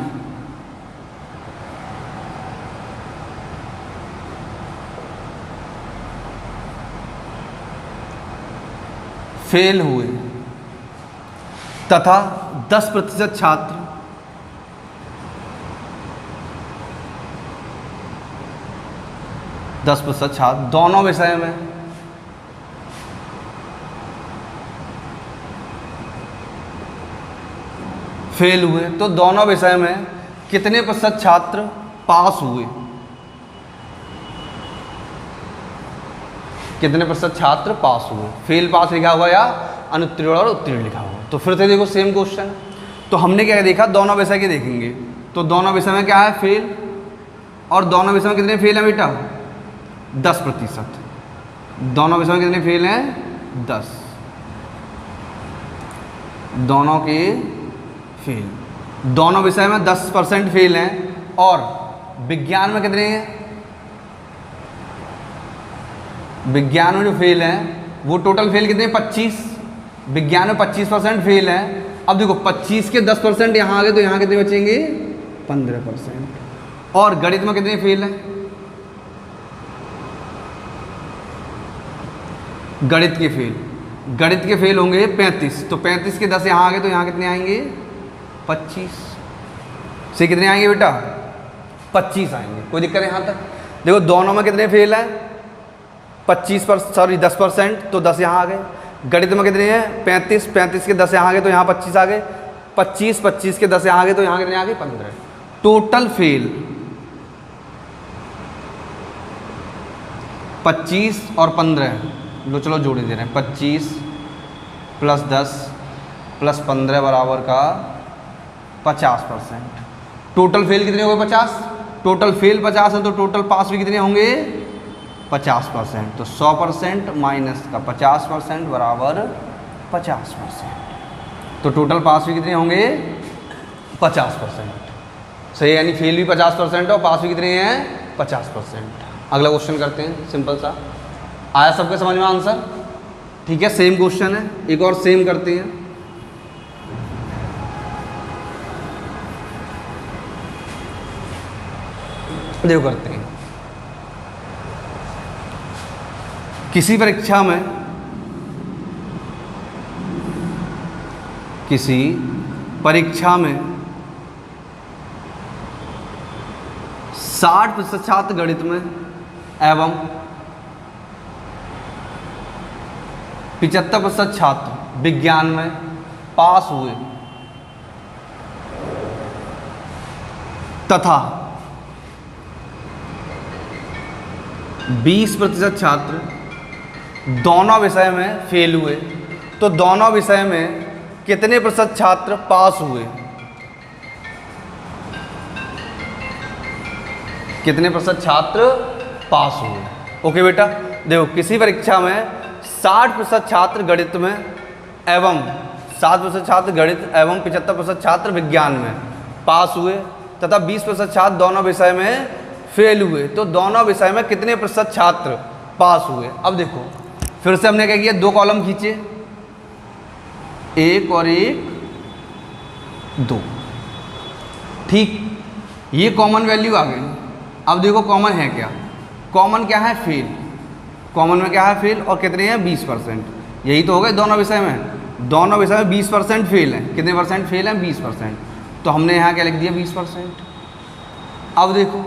फेल हुए तथा 10% छात्र दोनों विषय में फेल हुए, तो दोनों विषय में कितने प्रतिशत छात्र पास हुए, कितने प्रतिशत छात्र पास हुए। फेल पास लिखा हुआ या अनुत्तीर्ण और उत्तीर्ण लिखा हुआ। तो फिर से देखो सेम क्वेश्चन, तो हमने क्या देखा, दोनों विषय के देखेंगे, तो दोनों विषय में क्या है फेल, और दोनों विषय में कितने फेल हैं बेटा, 10%। दोनों विषय में कितने फेल हैं, 10, दोनों के फेल, दोनों विषय में 10% फेल हैं। और विज्ञान में कितने हैं, विज्ञान में जो फेल हैं वो टोटल फेल कितने, 25, विज्ञान में 25% फेल हैं। अब देखो 25 के 10% यहाँ आ गए तो यहाँ कितने बचेंगे, 15%। और गणित में कितने फेल हैं? गणित के फेल होंगे 35। तो 35 के 10 यहाँ आ गए तो यहाँ कितने आएंगे? 25 से कितने आएंगे बेटा? 25 आएंगे। कोई दिक्कत है यहाँ तक? देखो दोनों में कितने फेल हैं? 10%, तो 10 यहाँ आ गए। गणित में कितने हैं? 35 के 10 यहाँ आ गए तो यहाँ 25 आ गए। 25 के 10 यहाँ आ गए तो यहाँ कितने आ गए? 15। टोटल फेल 25 और 15, लो चलो जोड़े दे रहे हैं। 25 + 10 + 15 बराबर का 50%। टोटल फेल कितने हो गए? 50। टोटल फेल 50 है तो टोटल पास भी कितने होंगे? 50%। तो 100% माइनस का 50% बराबर 50%। तो टोटल पास भी कितने होंगे? 50%। सही, यानी फेल भी 50% और पास भी कितने हैं? 50%। अगला क्वेश्चन करते हैं, सिंपल सा। आया सबके समझ में आंसर? ठीक है, सेम क्वेश्चन है, एक और सेम करते हैं। देखो करते हैं। किसी परीक्षा में 60% छात्र गणित में एवं 75% छात्र विज्ञान में पास हुए तथा 20% छात्र दोनों विषय में फेल हुए, तो दोनों विषय में कितने प्रतिशत छात्र पास हुए? कितने प्रतिशत छात्र पास हुए? ओके बेटा, देखो किसी परीक्षा में 60% छात्र गणित में एवं 7% छात्र गणित एवं 75% छात्र विज्ञान में पास हुए तथा 20% छात्र दोनों विषय में फेल हुए, तो दोनों विषय में कितने प्रतिशत छात्र पास हुए? अब देखो फिर से हमने क्या किया, दो कॉलम खींचे, एक और एक, दो। ठीक, ये कॉमन वैल्यू आ गई। अब देखो कॉमन है क्या? कॉमन क्या है? फेल। कॉमन में क्या है? फेल। और कितने हैं? 20%। यही तो हो गए दोनों विषय में। दोनों विषय में 20% फेल है। कितने परसेंट फेल हैं? 20%। तो हमने यहाँ क्या लिख दिया? 20%। अब देखो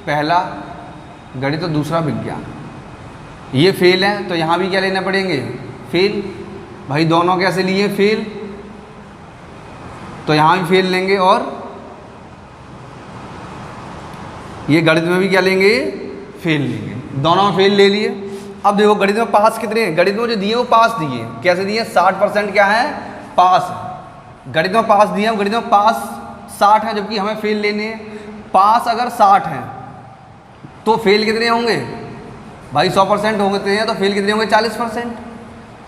पहला गणित और दूसरा विज्ञान, ये फेल है तो यहाँ भी क्या लेना पड़ेंगे? फेल। भाई दोनों कैसे लिए? फेल, तो यहाँ भी फेल लेंगे और ये गणित में भी क्या लेंगे? फेल लेंगे। दोनों में फेल ले लिए। अब देखो गणित में पास कितने हैं? गणित में जो दिए वो पास दिए। कैसे दिए? 60% क्या है? पास है। गणित में पास दिए, गणित में पास 60 है जबकि हमें फेल लेने हैं। पास अगर 60 हैं तो फेल कितने होंगे? भाई 100% होते हैं तो फेल कितने होंगे? 40%।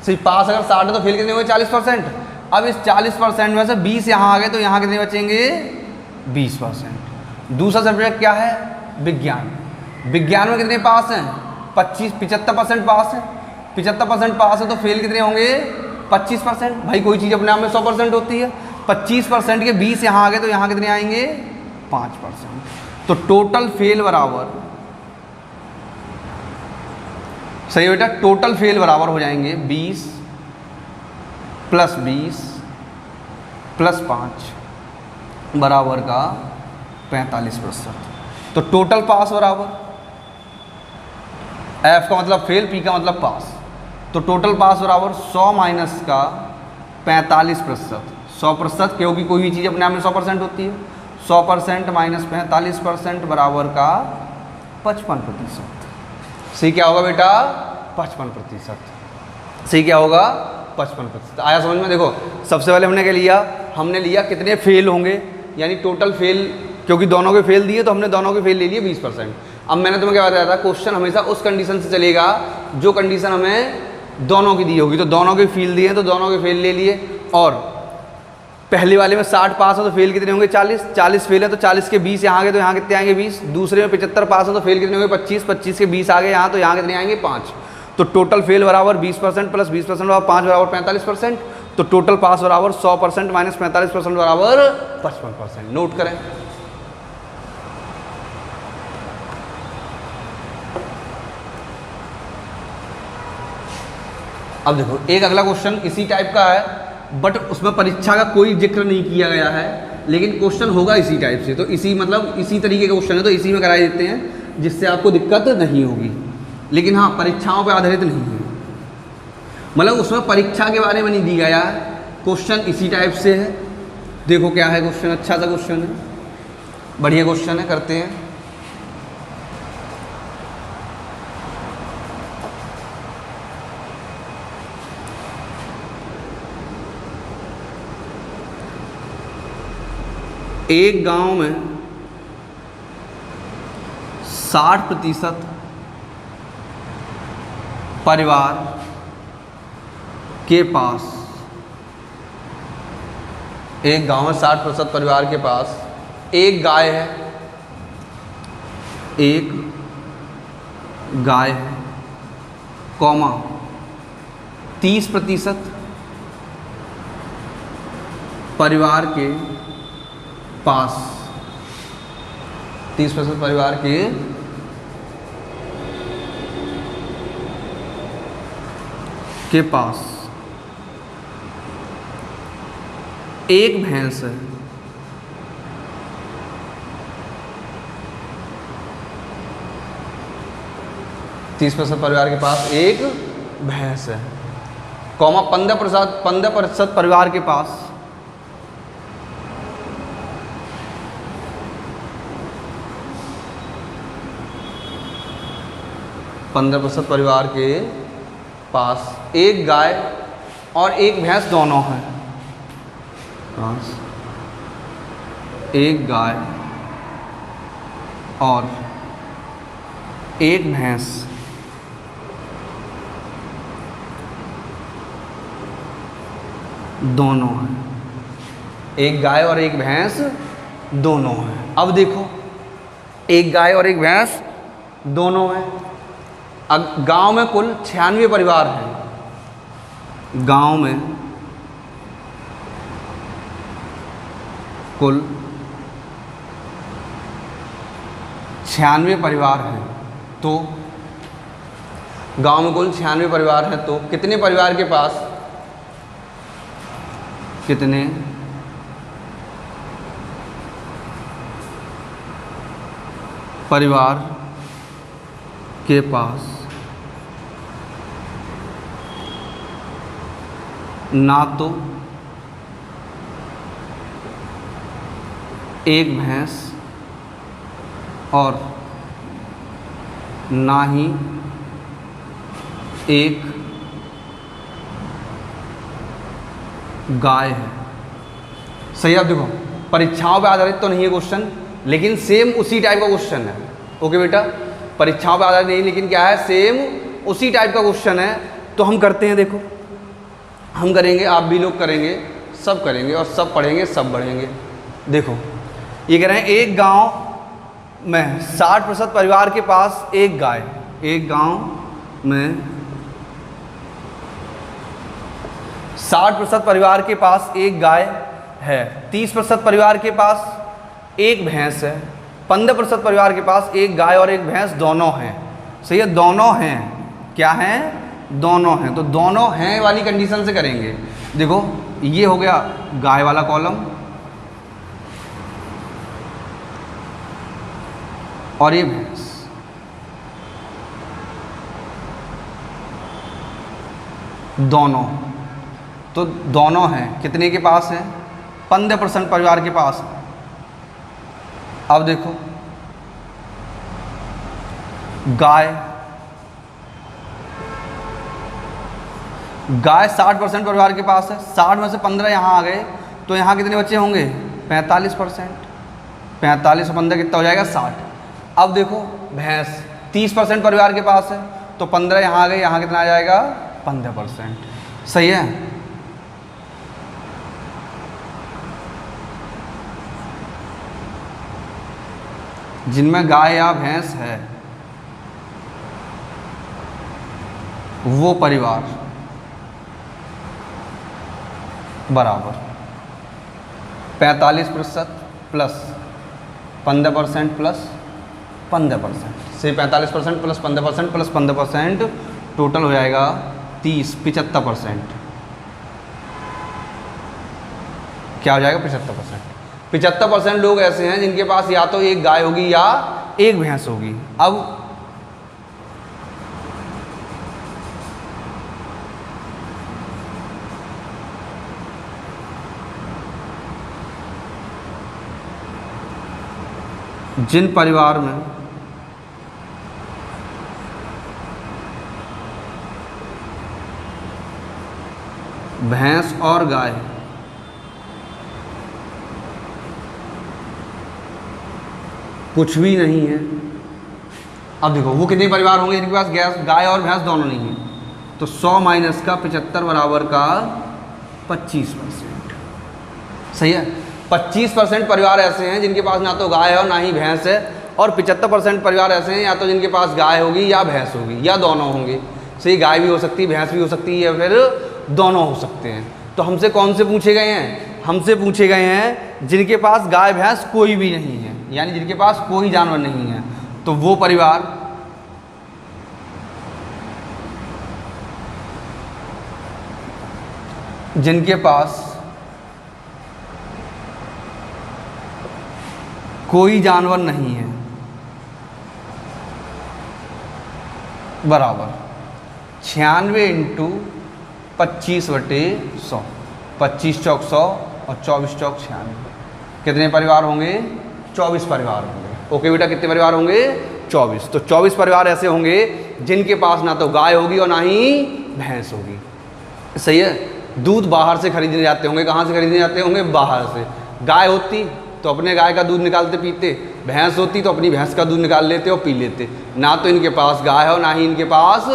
सिर्फ पास अगर 60 है तो फेल कितने होंगे? 40%। अब इस 40% में से 20 यहाँ आ गए तो यहाँ कितने बचेंगे? 20%। दूसरा सब्जेक्ट क्या है? विज्ञान। विज्ञान में कितने पास हैं? 75% पास है। 75% पास है तो फेल कितने होंगे? 25%। भाई कोई चीज़ अपने आप में 100% होती है। 25% के 20 यहाँ आ गए तो यहाँ कितने आएंगे? 5%। तो टोटल फेल बराबर, सही है बेटा, टोटल फेल बराबर हो जाएंगे 20 + 20 + 5 बराबर का 45%। तो टोटल पास बराबर, F का मतलब फेल, P का मतलब पास, तो टोटल पास बराबर 100 माइनस का 45%। 100% क्योंकि कोई भी चीज़ अपने आप में 100% होती है। 100% माइनस 45% बराबर का 55%। सही क्या होगा बेटा? 55%। सही क्या होगा? 55%। आया समझ में? देखो सबसे पहले हमने क्या लिया? हमने लिया कितने फेल होंगे, यानी टोटल फेल, क्योंकि दोनों के फेल दिए तो हमने दोनों के फेल ले लिए 20%। अब मैंने तुम्हें क्या बताया था, क्वेश्चन हमेशा उस कंडीशन से चलेगा जो कंडीशन हमें दोनों की दी होगी। तो दोनों के फेल दिए तो दोनों के फेल ले लिए। और पहले वाले में 60 पास है तो फेल कितने होंगे? 40। 40 फेल है तो 40 के 20 यहाँ आ गए तो यहाँ कितने आएंगे? 20। दूसरे में 75 पास है तो फेल कितने होंगे? 25। 25 के 20 आ गए यहाँ तो यहाँ कितने आएंगे? 5। तो टोटल फेल बराबर 20% + 20% बराबर 5 बराबर 45%। तो टोटल पास बराबर 100% माइनस 45% बराबर 55%। नोट करें। अब देखो एक अगला क्वेश्चन इसी टाइप का है, बट उसमें परीक्षा का कोई जिक्र नहीं किया गया है, लेकिन क्वेश्चन होगा इसी टाइप से। तो इसी मतलब इसी तरीके का क्वेश्चन है, तो इसी में कराए देते हैं जिससे आपको दिक्कत नहीं होगी। लेकिन हाँ, परीक्षाओं पर आधारित नहीं है, मतलब उसमें परीक्षा के बारे में नहीं दिया गया है, क्वेश्चन इसी टाइप से है। देखो क्या है क्वेश्चन, अच्छा सा क्वेश्चन है, बढ़िया क्वेश्चन है, करते हैं। एक गांव में 60% परिवार के पास, एक गांव में 60% परिवार के पास एक गाय है, एक गाय है, कौमा 30% परिवार के पास, 30% परिवार के पास एक भैंस है, परिवार के पास एक भैंस है, कौमा 15% परिवार के पास परिवार के पास एक गाय और एक भैंस दोनों हैं। एक गाय और एक भैंस दोनों हैं, एक गाय और एक भैंस दोनों हैं। अब देखो एक गाय और एक भैंस दोनों हैं। गांव में कुल 96 परिवार हैं, गांव में कुल 96 परिवार हैं। तो गांव में कुल 96 परिवार हैं, तो कितने परिवार के पास, कितने परिवार के पास ना तो एक भैंस और ना ही एक गाय है। सही। अब देखो परीक्षाओं पे आधारित तो नहीं है क्वेश्चन, लेकिन सेम उसी टाइप का क्वेश्चन है। ओके बेटा, परीक्षाओं पे आधारित नहीं, लेकिन क्या है, सेम उसी टाइप का क्वेश्चन है। तो हम करते हैं, देखो हम करेंगे, आप भी लोग करेंगे, सब करेंगे और सब पढ़ेंगे, सब बढ़ेंगे। देखो ये कह रहे हैं एक गांव में 60% परिवार के पास एक गाय, एक गांव में 60% परिवार के पास एक गाय है, 30% परिवार के पास एक भैंस है, 15% परिवार के पास एक गाय और एक भैंस दोनों हैं। सही है, दोनों हैं, क्या हैं, दोनों हैं। तो दोनों हैं वाली कंडीशन से करेंगे। देखो ये हो गया गाय वाला कॉलम और ये भैंस, दोनों, तो दोनों हैं, कितने के पास हैं, 15% परिवार के पास। अब देखो गाय 60% परिवार के पास है, 60 में से 15 यहाँ आ गए, तो यहाँ कितने बच्चे होंगे, 45%। 45 और 15 कितना हो जाएगा, 60। अब देखो भैंस 30% परिवार के पास है, तो 15 यहाँ आ गए, यहाँ कितना आ जाएगा, 15%। सही है। जिनमें गाय या भैंस है वो परिवार बराबर 45% प्लस 15% प्लस 15%। से 45% प्लस 15% प्लस 15% टोटल हो जाएगा 30 75%, क्या हो जाएगा 75%। 75% लोग ऐसे हैं जिनके पास या तो एक गाय होगी या एक भैंस होगी। अब जिन परिवार में भैंस और गाय कुछ भी नहीं है, अब देखो वो कितने परिवार होंगे जिनके पास गाय और भैंस दोनों नहीं है, तो 100 माइनस का 75 बराबर का 25%। सही है। 25% परिवार ऐसे हैं जिनके पास ना तो गाय है और ना ही भैंस है, और 75% परिवार ऐसे हैं या तो जिनके पास गाय होगी या भैंस होगी या दोनों होंगे। सही, गाय भी हो सकती है, भैंस भी हो सकती है, या फिर दोनों हो सकते हैं। तो हमसे कौन से पूछे गए हैं? हमसे पूछे गए हैं जिनके पास गाय भैंस कोई भी नहीं है, यानी जिनके पास कोई जानवर नहीं है। तो वो परिवार जिनके पास कोई जानवर नहीं है बराबर 96 इंटू 25/100, 25 चौक 100 और 24 चौक 96। कितने परिवार होंगे? 24 परिवार होंगे। ओके बेटा, कितने परिवार होंगे? 24। तो 24 परिवार ऐसे होंगे जिनके पास ना तो गाय होगी और ना ही भैंस होगी। सही है। दूध बाहर से खरीदने जाते होंगे। कहाँ से खरीदने जाते होंगे? बाहर से। गाय होती तो अपने गाय का दूध निकालते पीते, भैंस होती तो अपनी भैंस का दूध निकाल लेते और पी लेते। ना तो इनके पास गाय है और ना ही इनके पास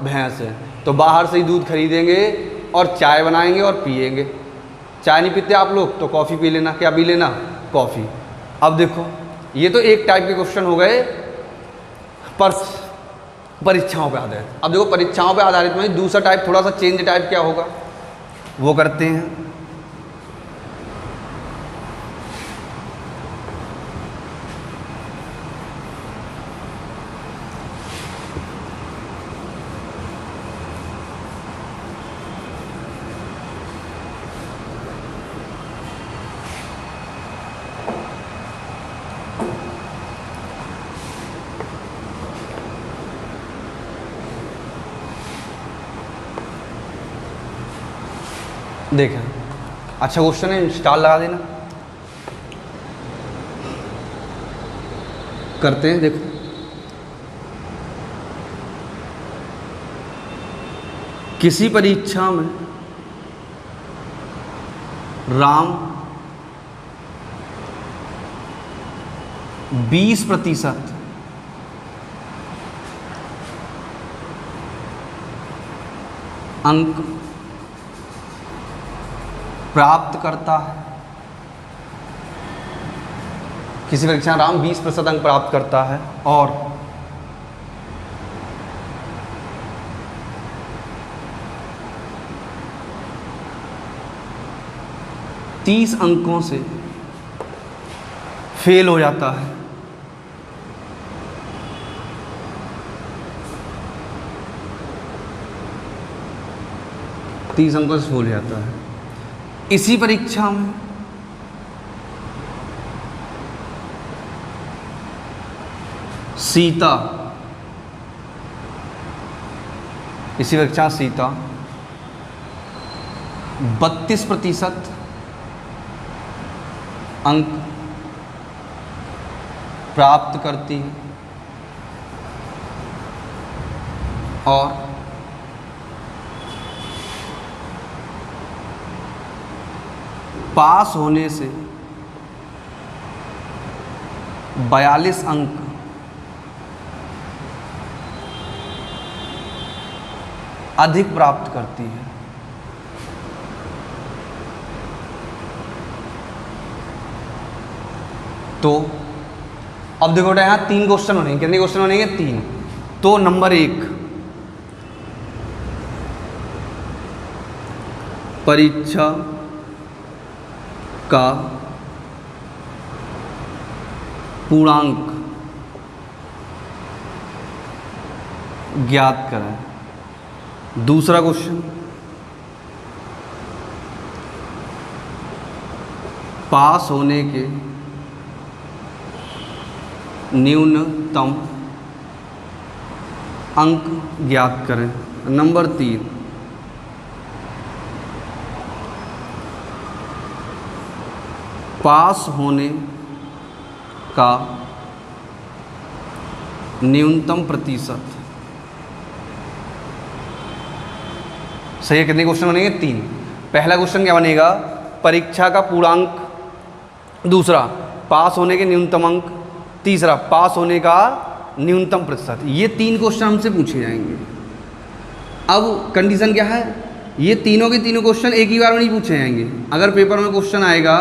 भैंस है, तो बाहर से ही दूध खरीदेंगे और चाय बनाएंगे और पिएंगे। चाय नहीं पीते आप लोग तो कॉफ़ी पी लेना। क्या पी लेना? कॉफ़ी। अब देखो, ये तो एक टाइप के क्वेश्चन हो गए परीक्षाओं पे आधारित। अब देखो, परीक्षाओं पे आधारित में दूसरा टाइप, थोड़ा सा चेंज टाइप क्या होगा वो करते हैं। देखें, अच्छा क्वेश्चन है, स्टार लगा देना। करते हैं। देखो, किसी परीक्षा में राम 20% अंक प्राप्त करता है। किसी परीक्षा में राम 20% अंक प्राप्त करता है और तीस अंकों से फेल हो जाता है। तीस अंकों से फेल हो जाता है। इसी परीक्षा में सीता, इसी परीक्षा सीता 32% अंक प्राप्त करती है और पास होने से 42 अंक अधिक प्राप्त करती है। तो अब देखो बेटा, यहाँ 3 क्वेश्चन बनेंगे। कितने क्वेश्चन बनेंगे? 3। तो नंबर 1, परीक्षा का पूर्णांक ज्ञात करें। दूसरा क्वेश्चन, पास होने के न्यूनतम अंक ज्ञात करें। नंबर 3, पास होने का न्यूनतम प्रतिशत। सही है, कितने क्वेश्चन बनेंगे? 3। पहला क्वेश्चन क्या बनेगा? परीक्षा का पूर्णांक। दूसरा, पास होने के न्यूनतम अंक। तीसरा, पास होने का न्यूनतम प्रतिशत। ये 3 क्वेश्चन हमसे पूछे जाएंगे। अब कंडीशन क्या है? ये तीनों के तीनों क्वेश्चन एक ही बार में नहीं पूछे जाएंगे। अगर पेपर में क्वेश्चन आएगा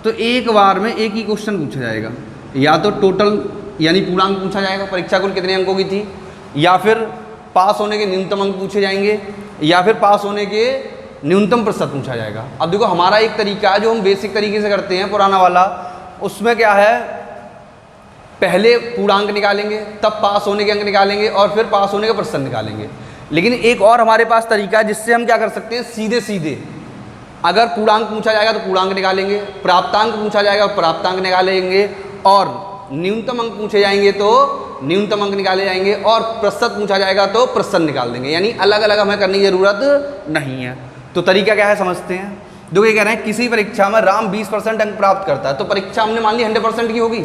तो एक बार में एक ही क्वेश्चन पूछा जाएगा। या तो टोटल यानी पूर्णांक पूछा जाएगा, परीक्षा कुल कितने अंकों की थी, या फिर पास होने के न्यूनतम अंक पूछे जाएंगे, या फिर पास होने के न्यूनतम प्रतिशत पूछा जाएगा। अब देखो, हमारा एक तरीका है जो हम बेसिक तरीके से करते हैं, पुराना वाला। उसमें क्या है, पहले पूर्णांक निकालेंगे, तब पास होने के अंक निकालेंगे, और फिर पास होने का प्रतिशत निकालेंगे। लेकिन एक और हमारे पास तरीका है जिससे हम क्या कर सकते हैं, सीधे सीधे अगर पूर्णांक पूछा जाएगा तो पूर्णांक निकालेंगे, प्राप्तांक पूछा जाएगा तो प्राप्तांक निकालेंगे, और न्यूनतम अंक पूछे जाएंगे तो न्यूनतम अंक निकाले जाएंगे, और प्रतिशत पूछा जाएगा तो प्रतिशत निकाल देंगे। यानी अलग अलग हमें करने की ज़रूरत नहीं है। तो तरीका क्या है समझते हैं। जो ये कह रहे हैं, किसी परीक्षा में राम 20% अंक प्राप्त करता है, तो परीक्षा हमने मान ली 100% की होगी,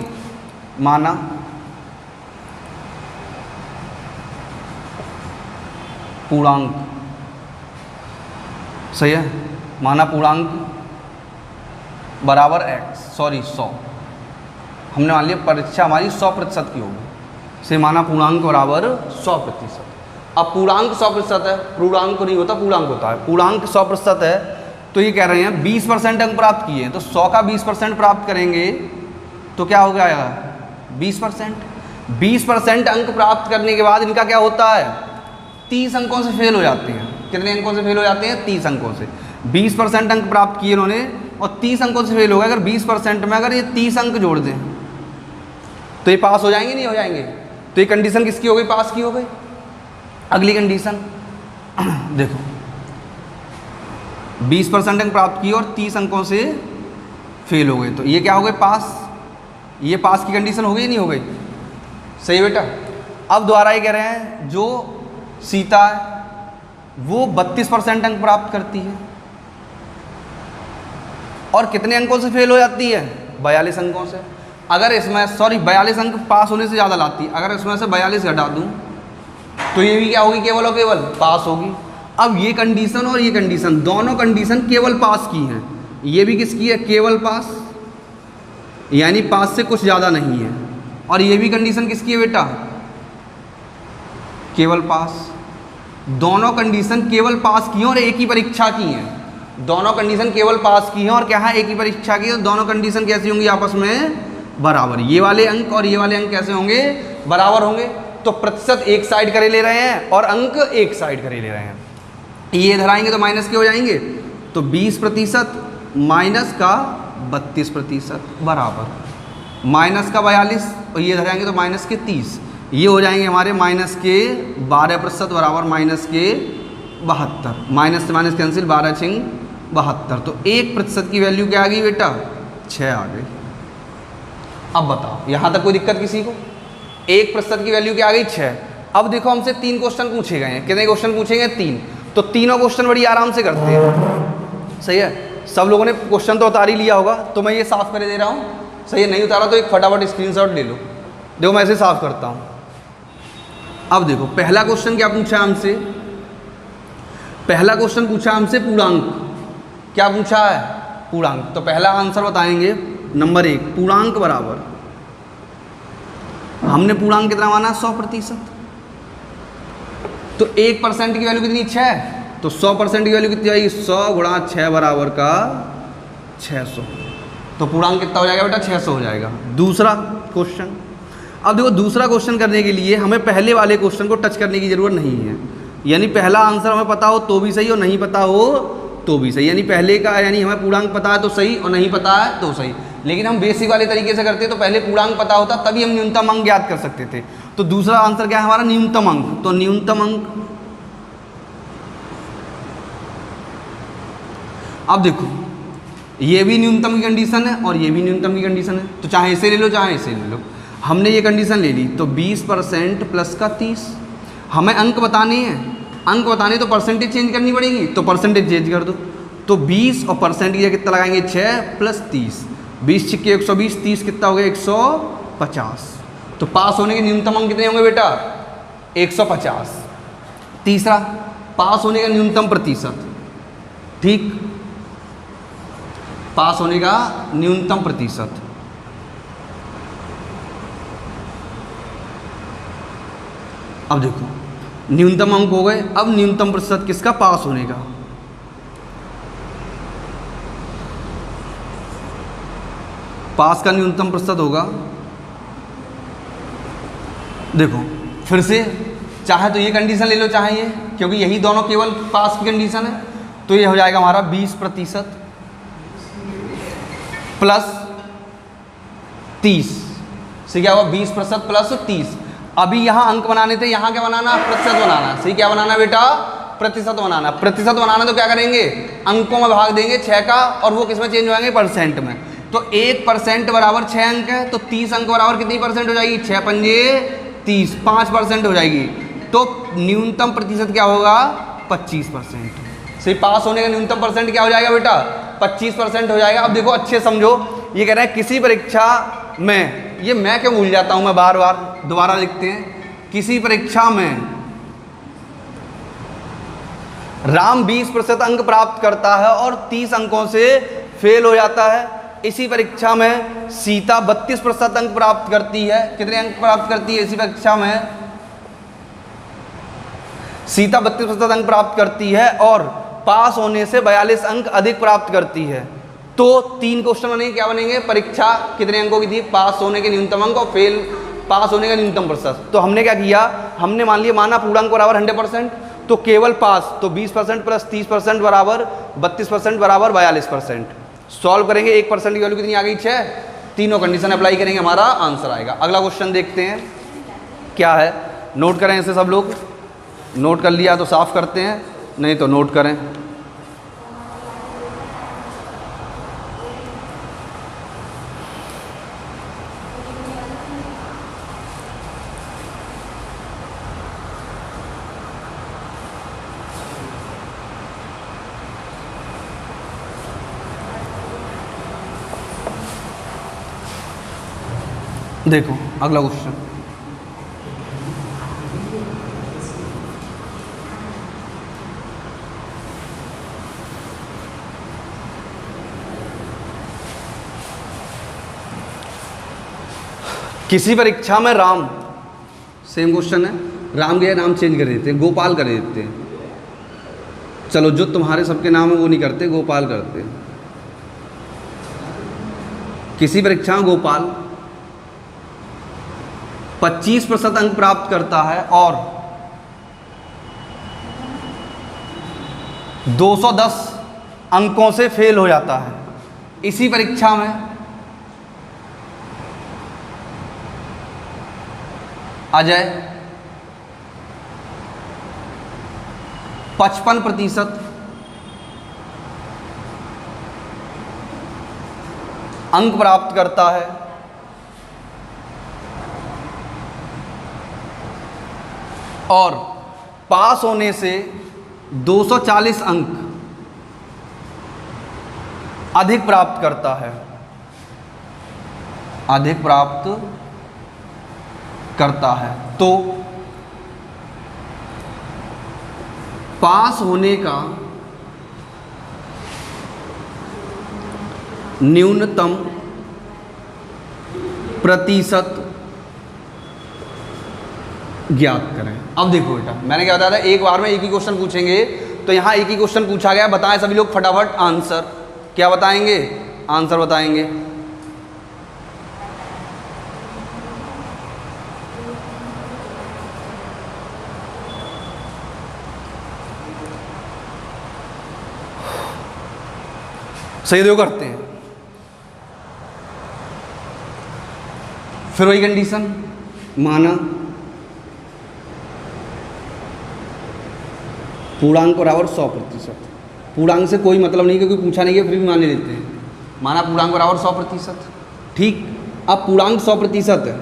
माना। पूर्णांक, सही है, माना पूर्णांक बराबर 100। हमने मान लिया परीक्षा हमारी 100% की होगी, से माना पूर्णांक बराबर 100%। अब पूर्णांक 100% है, पूर्णांक नहीं होता, पूर्णांक होता है। पूर्णांक 100% है, तो ये कह रहे हैं 20% अंक प्राप्त किए हैं, तो 100 का 20% प्राप्त करेंगे तो क्या हो जाएगा, 20%। 20% अंक प्राप्त करने के बाद इनका क्या होता है, 30 अंकों से फेल हो जाते हैं। कितने अंकों से फेल हो जाते हैं, 30 अंकों से। 20% अंक प्राप्त किए इन्होंने और 30 अंकों से फेल हो गए। अगर 20% में अगर ये 30 अंक जोड़ दें तो ये पास हो जाएंगे, नहीं हो जाएंगे? तो ये कंडीशन किसकी हो गई, पास की हो गई। अगली कंडीशन देखो, 20% अंक प्राप्त किए और 30 अंकों से फेल हो गए, तो ये क्या हो गए, पास। ये पास की कंडीशन हो गई, नहीं हो गई? सही बेटा। अब दोबारा ये कह रहे हैं, जो सीता है वो 32% अंक प्राप्त करती है और कितने अंकों से फेल हो जाती है, 42 अंकों से। अगर इसमें 42 अंक पास होने से ज़्यादा लाती है, अगर इसमें से 42 घटा दूँ तो ये भी क्या होगी, केवल और केवल पास होगी। अब ये कंडीशन और ये कंडीशन, दोनों कंडीशन केवल पास की हैं। ये भी किसकी है, केवल पास, यानी पास से कुछ ज़्यादा नहीं है। और ये भी कंडीशन किसकी है बेटा, केवल पास। दोनों कंडीशन केवल पास की हैं और एक ही परीक्षा की हैं। दोनों कंडीशन केवल पास की हैं और क्या है, एक ही परीक्षा की है। दोनों कंडीशन कैसी होंगी, आपस में बराबर। ये वाले अंक और ये वाले अंक कैसे होंगे, बराबर होंगे। तो प्रतिशत एक साइड करे ले रहे हैं और अंक एक साइड करे ले रहे हैं। ये इधर आएंगे तो माइनस के हो जाएंगे, तो 20% माइनस का 32% बराबर माइनस का 42, और ये इधर आएंगे तो माइनस के 30। ये हो जाएंगे हमारे माइनस के 12% बराबर माइनस के 72। माइनस से माइनस कैंसिल, 12 छिंग 72। तो 1% की वैल्यू क्या आ गई बेटा, 6 आ गई। अब बताओ, यहाँ तक कोई दिक्कत किसी को? 1% की वैल्यू क्या आ गई, 6। अब देखो, हमसे 3 क्वेश्चन पूछे गए हैं। कितने क्वेश्चन पूछेंगे, 3। तो तीनों क्वेश्चन बड़ी आराम से करते हैं। सही है, सब लोगों ने क्वेश्चन तो उतार ही लिया होगा, तो मैं ये साफ कर दे रहा हूँ। सही है, नहीं उतारा तो एक फटाफट स्क्रीनशॉट ले लो। देखो मैं ऐसे साफ करता हूँ। अब देखो, पहला क्वेश्चन क्या पूछा हमसे, पहला क्वेश्चन पूछा हमसे पूर्णांक। क्या पूछा है, पूर्णांक। तो पहला आंसर बताएंगे, नंबर 1, पूर्णांक बराबर, हमने पूर्णांक कितना माना, 100%। तो 1% की वैल्यू कितनी, 6। तो 100% की वैल्यू कितनी आएगी, 100 गुणा 6 बराबर का 600। तो पूर्णांक कितना हो जाएगा बेटा, 600 हो जाएगा। दूसरा क्वेश्चन, अब देखो दूसरा क्वेश्चन करने के लिए हमें पहले वाले क्वेश्चन को टच करने की ज़रूरत नहीं है। यानी पहला आंसर हमें पता हो तो भी सही और नहीं पता हो तो भी सही। यानी पहले का, यानी हमें पूर्णांक पता है तो सही और नहीं पता है तो सही। लेकिन हम बेसिक वाले तरीके से करते तो पहले पूर्णांक पता होता तभी हम न्यूनतम अंक ज्ञात कर सकते थे। तो दूसरा आंसर क्या है हमारा, न्यूनतम अंक। तो न्यूनतम अंक अब देखो ये भी न्यूनतम की कंडीशन है और ये भी न्यूनतम की कंडीशन है, तो चाहे इसे ले लो चाहे इसे ले लो। हमने ये कंडीशन ले ली तो 20% प्लस का 30। हमें अंक बताने हैं, अंक बताने तो परसेंटेज चेंज करनी पड़ेगी, तो परसेंटेज चेंज कर दो। तो 20 और परसेंट की कितना लगाएंगे 6 प्लस 30, 20 छिक्के 120, 30 कितना हो गया 150। तो पास होने के न्यूनतम अंक कितने होंगे बेटा 150। तीसरा पास होने का न्यूनतम प्रतिशत, ठीक, पास होने का न्यूनतम प्रतिशत। अब देखो न्यूनतम अंक हो गए, अब न्यूनतम प्रतिशत किसका पास होने का। पास का न्यूनतम प्रतिशत होगा, देखो फिर से चाहे तो ये कंडीशन ले लो चाहे ये, क्योंकि यही दोनों केवल पास की कंडीशन है। तो ये हो जाएगा हमारा 20% प्लस 30 से क्या हुआ 20% प्लस 30। अभी यहाँ अंक बनाने थे, यहाँ क्या बनाना प्रतिशत बनाना। सही क्या बनाना बेटा प्रतिशत बनाना। प्रतिशत बनाना तो क्या करेंगे अंकों में भाग देंगे 6 का, और वो किस में चेंज हो जाएंगे परसेंट में। तो 1% बराबर 6 अंक है, तो 30 अंक बराबर कितनी परसेंट हो जाएगी 6 पंजे 30, 5% हो जाएगी। तो न्यूनतम प्रतिशत क्या होगा 25%। सही पास होने का न्यूनतम परसेंट क्या हो जाएगा बेटा 25% हो जाएगा। अब देखो अच्छे समझो, ये कह रहे हैं किसी परीक्षा में, ये मैं क्यों भूल जाता हूं, मैं बार बार दोबारा लिखते हैं। किसी परीक्षा में राम 20% अंक प्राप्त करता है और 30 अंकों से फेल हो जाता है। इसी परीक्षा में सीता 32% अंक प्राप्त करती है। कितने अंक प्राप्त करती है इसी परीक्षा में सीता 32% अंक प्राप्त करती है और पास होने से 42 अंक अधिक प्राप्त करती है। तो 3 क्वेश्चन बनेंगे, क्या बनेंगे परीक्षा कितने अंकों की थी, पास होने के न्यूनतम अंक और फेल पास होने का न्यूनतम प्रतिशत। तो हमने क्या किया, हमने मान लिया माना पूर्णांक बराबर 100%, तो केवल पास तो 20% प्लस 30% बराबर 32% बराबर 42%। सॉल्व करेंगे 1% की वैल्यू कितनी आ गई 6। तीनों कंडीशन अप्लाई करेंगे हमारा आंसर आएगा। अगला क्वेश्चन देखते हैं क्या है, नोट करें इसे सब लोग। नोट कर लिया तो साफ करते हैं, नहीं तो नोट करें। देखो अगला क्वेश्चन, किसी परीक्षा में राम, सेम क्वेश्चन है, राम के नाम चेंज कर देते हैं, गोपाल कर देते हैं। चलो जो तुम्हारे सबके नाम है वो नहीं करते, गोपाल करते हैं। किसी परीक्षा में गोपाल 25% अंक प्राप्त करता है और 210 अंकों से फेल हो जाता है। इसी परीक्षा में अजय 55% अंक प्राप्त करता है और पास होने से 240 अंक अधिक प्राप्त करता है, अधिक प्राप्त करता है। तो पास होने का न्यूनतम प्रतिशत ज्ञात करें। अब देखो बेटा मैंने क्या बताया था, एक बार में एक ही क्वेश्चन पूछेंगे, तो यहाँ एक ही क्वेश्चन पूछा गया, बताएं सभी लोग फटाफट आंसर। क्या बताएंगे, आंसर बताएंगे। सही देखो करते हैं, फिर वही कंडीशन माना पूर्णांक बराबर 100%। पूर्णांक से कोई मतलब नहीं, क्योंकि पूछा नहीं है फिर भी मान लेते हैं। माना पूर्णांक बराबर 100%, ठीक। अब पूर्णांक 100% है,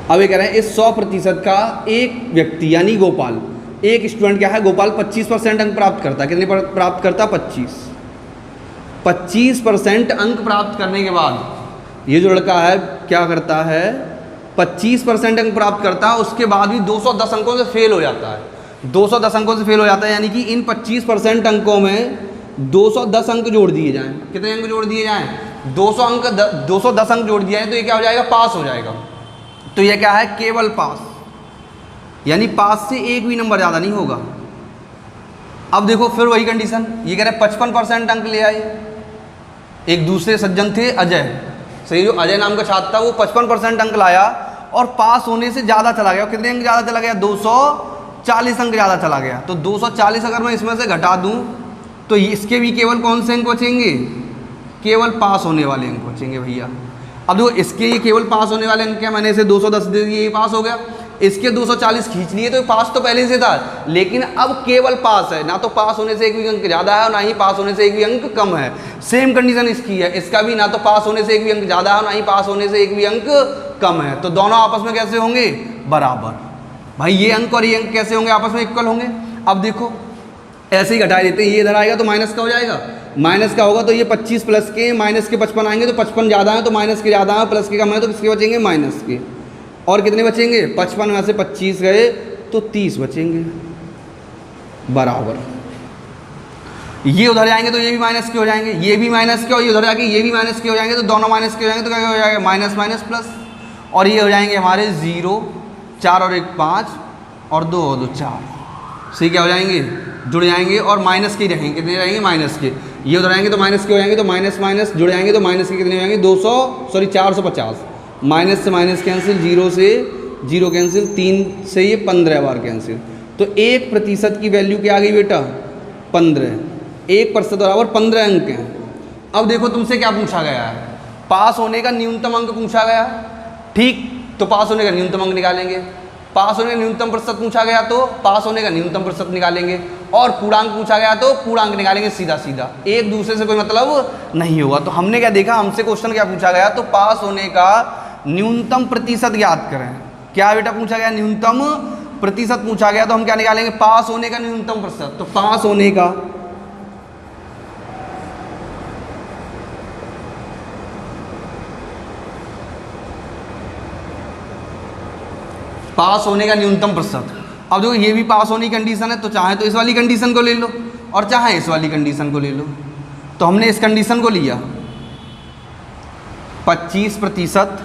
अब ये कह रहे हैं इस 100% का एक व्यक्ति यानी गोपाल, एक स्टूडेंट क्या है गोपाल 25% अंक प्राप्त करता है। कितने प्राप्त करता? 25% अंक प्राप्त करने के बाद ये जो लड़का है क्या करता है, 25% अंक प्राप्त करता है, उसके बाद भी 210 अंकों से फेल हो जाता है। 210 अंकों से फेल हो जाता है, यानी कि इन 25% अंकों में 210 अंक जोड़ दिए जाएं। कितने अंक जोड़ दिए जाएं? 210 अंक जोड़ दिए जाएं, तो ये क्या हो जाएगा? पास हो जाएगा। तो ये क्या है? केवल पास, यानी पास से एक भी नंबर ज़्यादा नहीं होगा। अब देखो फिर वही कंडीशन, ये कह रहे 55% अंक ले आए। एक दूसरे सज्जन थे अजय, सही, जो अजय नाम का छात्र था, वो 55% अंक लाया और पास होने से ज़्यादा चला गया। कितने अंक ज़्यादा चला गया? 240 अंक ज़्यादा चला गया। तो 240 अगर मैं इसमें से घटा दूँ तो इसके भी केवल कौन से अंक बचेंगे? केवल पास होने वाले अंक बचेंगे भैया। अब देखो इसके ये केवल पास होने वाले अंक क्या, मैंने इसे 210 दे दिए, ये पास हो गया। इसके 240 खींच लिए तो पास तो पहले से था, लेकिन अब केवल पास है, ना तो पास होने से एक भी अंक ज़्यादा है और ना ही पास होने से एक भी अंक कम है। सेम कंडीशन इसकी है, इसका भी ना तो पास होने से एक भी अंक ज़्यादा है और ना ही पास होने से एक भी अंक कम है। तो दोनों आपस में कैसे होंगे? बराबर। भाई ये अंक और ये अंक कैसे होंगे? आपस में इक्वल होंगे। अब देखो ऐसे ही घटा देते हैं, ये इधर आएगा तो माइनस का हो जाएगा, माइनस का होगा तो ये 25 प्लस के माइनस के 55 आएंगे, तो 55 ज़्यादा है तो माइनस के ज़्यादा है, प्लस के कम है तो किसके बचेंगे? माइनस के। और कितने बचेंगे? 55 में से 25 गए तो 30 बचेंगे, बराबर। ये उधर जाएंगे तो ये भी माइनस के हो जाएंगे, ये भी माइनस के, और ये उधर जाके ये भी माइनस के हो जाएंगे, तो दोनों माइनस के हो जाएंगे, तो क्या हो जाएगा? Minus minus plus. और ये हो जाएंगे हमारे 0, 4 और 1 5 और 2 और 2 4, सही क्या हो जाएंगे? जुड़ जाएंगे और माइनस के ही रहेंगे। कितने रहेंगे? माइनस के। ये उधर आएंगे तो माइनस के हो जाएंगे, तो माइनस माइनस जुड़ जाएंगे तो माइनस के कितने हो जाएंगे? 450। माइनस से माइनस कैंसिल, 0 से 0 कैंसिल, 3 से ये 15 बार कैंसिल। तो 1% की वैल्यू क्या आ गई बेटा? 15। 1% बराबर 15 अंक हैं। अब देखो तुमसे क्या पूछा गया है? पास होने का न्यूनतम अंक पूछा गया, ठीक। तो पास होने का न्यूनतम अंक निकालेंगे। पास होने का न्यूनतम प्रतिशत पूछा गया तो पास होने का न्यूनतम प्रतिशत निकालेंगे, और पूर्णांक पूछा गया तो पूर्णांक निकालेंगे, सीधा सीधा, एक दूसरे से कोई मतलब नहीं होगा। तो हमने क्या देखा, हमसे क्वेश्चन क्या पूछा गया, तो पास होने का न्यूनतम प्रतिशत ज्ञात करें। क्या बेटा पूछा गया? न्यूनतम प्रतिशत पूछा गया, तो हम क्या निकालेंगे? पास होने का न्यूनतम प्रतिशत। तो पास होने का न्यूनतम प्रतिशत। अब देखो ये भी पास होने की कंडीशन है, तो चाहे तो इस वाली कंडीशन को ले लो और चाहे इस वाली कंडीशन को ले लो। तो हमने इस कंडीशन को लिया, 25%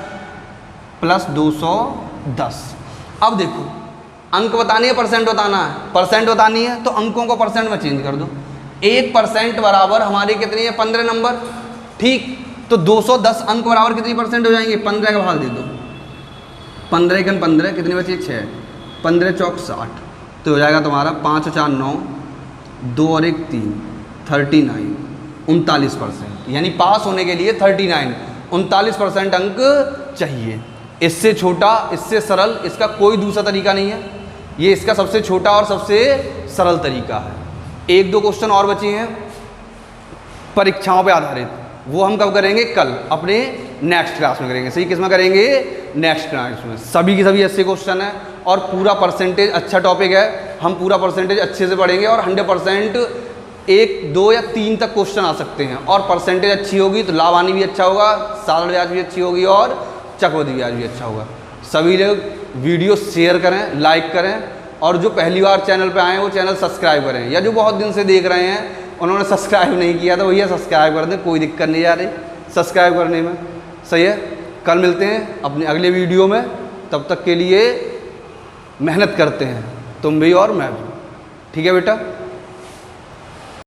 प्लस 210। अब देखो अंक बताने है, परसेंट बताना है, परसेंट बतानी है तो अंकों को परसेंट में चेंज कर दो। 1% बराबर हमारे कितनी है? 15 नंबर, ठीक। तो 210 अंक बराबर कितनी परसेंट हो जाएंगे? 15 का भाग दे दो, 15 × 15 कितने बचे? 6, 15 चौक 60, तो हो जाएगा तुम्हारा 5 और 4 9, 2 और 1 3, 39, 39%। यानी पास होने के लिए 39% अंक चाहिए। इससे छोटा, इससे सरल इसका कोई दूसरा तरीका नहीं है, ये इसका सबसे छोटा और सबसे सरल तरीका है। 1-2 क्वेश्चन और बचे हैं परीक्षाओं पे आधारित, वो हम कब करेंगे? कल अपने नेक्स्ट क्लास में करेंगे। सही, किस में करेंगे? नेक्स्ट क्लास में। सभी के सभी ऐसे क्वेश्चन है और पूरा परसेंटेज अच्छा टॉपिक है, हम पूरा परसेंटेज अच्छे से पढ़ेंगे और 100% 1, 2 या 3 तक क्वेश्चन आ सकते हैं। और परसेंटेज अच्छी होगी तो लाभानी भी अच्छा होगा, साधारण ब्याज भी अच्छी होगी और चक्रवृद्धि ब्याज भी अच्छा होगा। सभी लोग वीडियो शेयर करें, लाइक करें, और जो पहली बार चैनल पे आए हैं वो चैनल सब्सक्राइब करें, या जो बहुत दिन से देख रहे हैं उन्होंने सब्सक्राइब नहीं किया तो भैया सब्सक्राइब कर दें, कोई दिक्कत नहीं आ रही सब्सक्राइब करने में। सही है, कल मिलते हैं अपने अगले वीडियो में, तब तक के लिए मेहनत करते हैं तुम भी और मैं भी। ठीक है बेटा।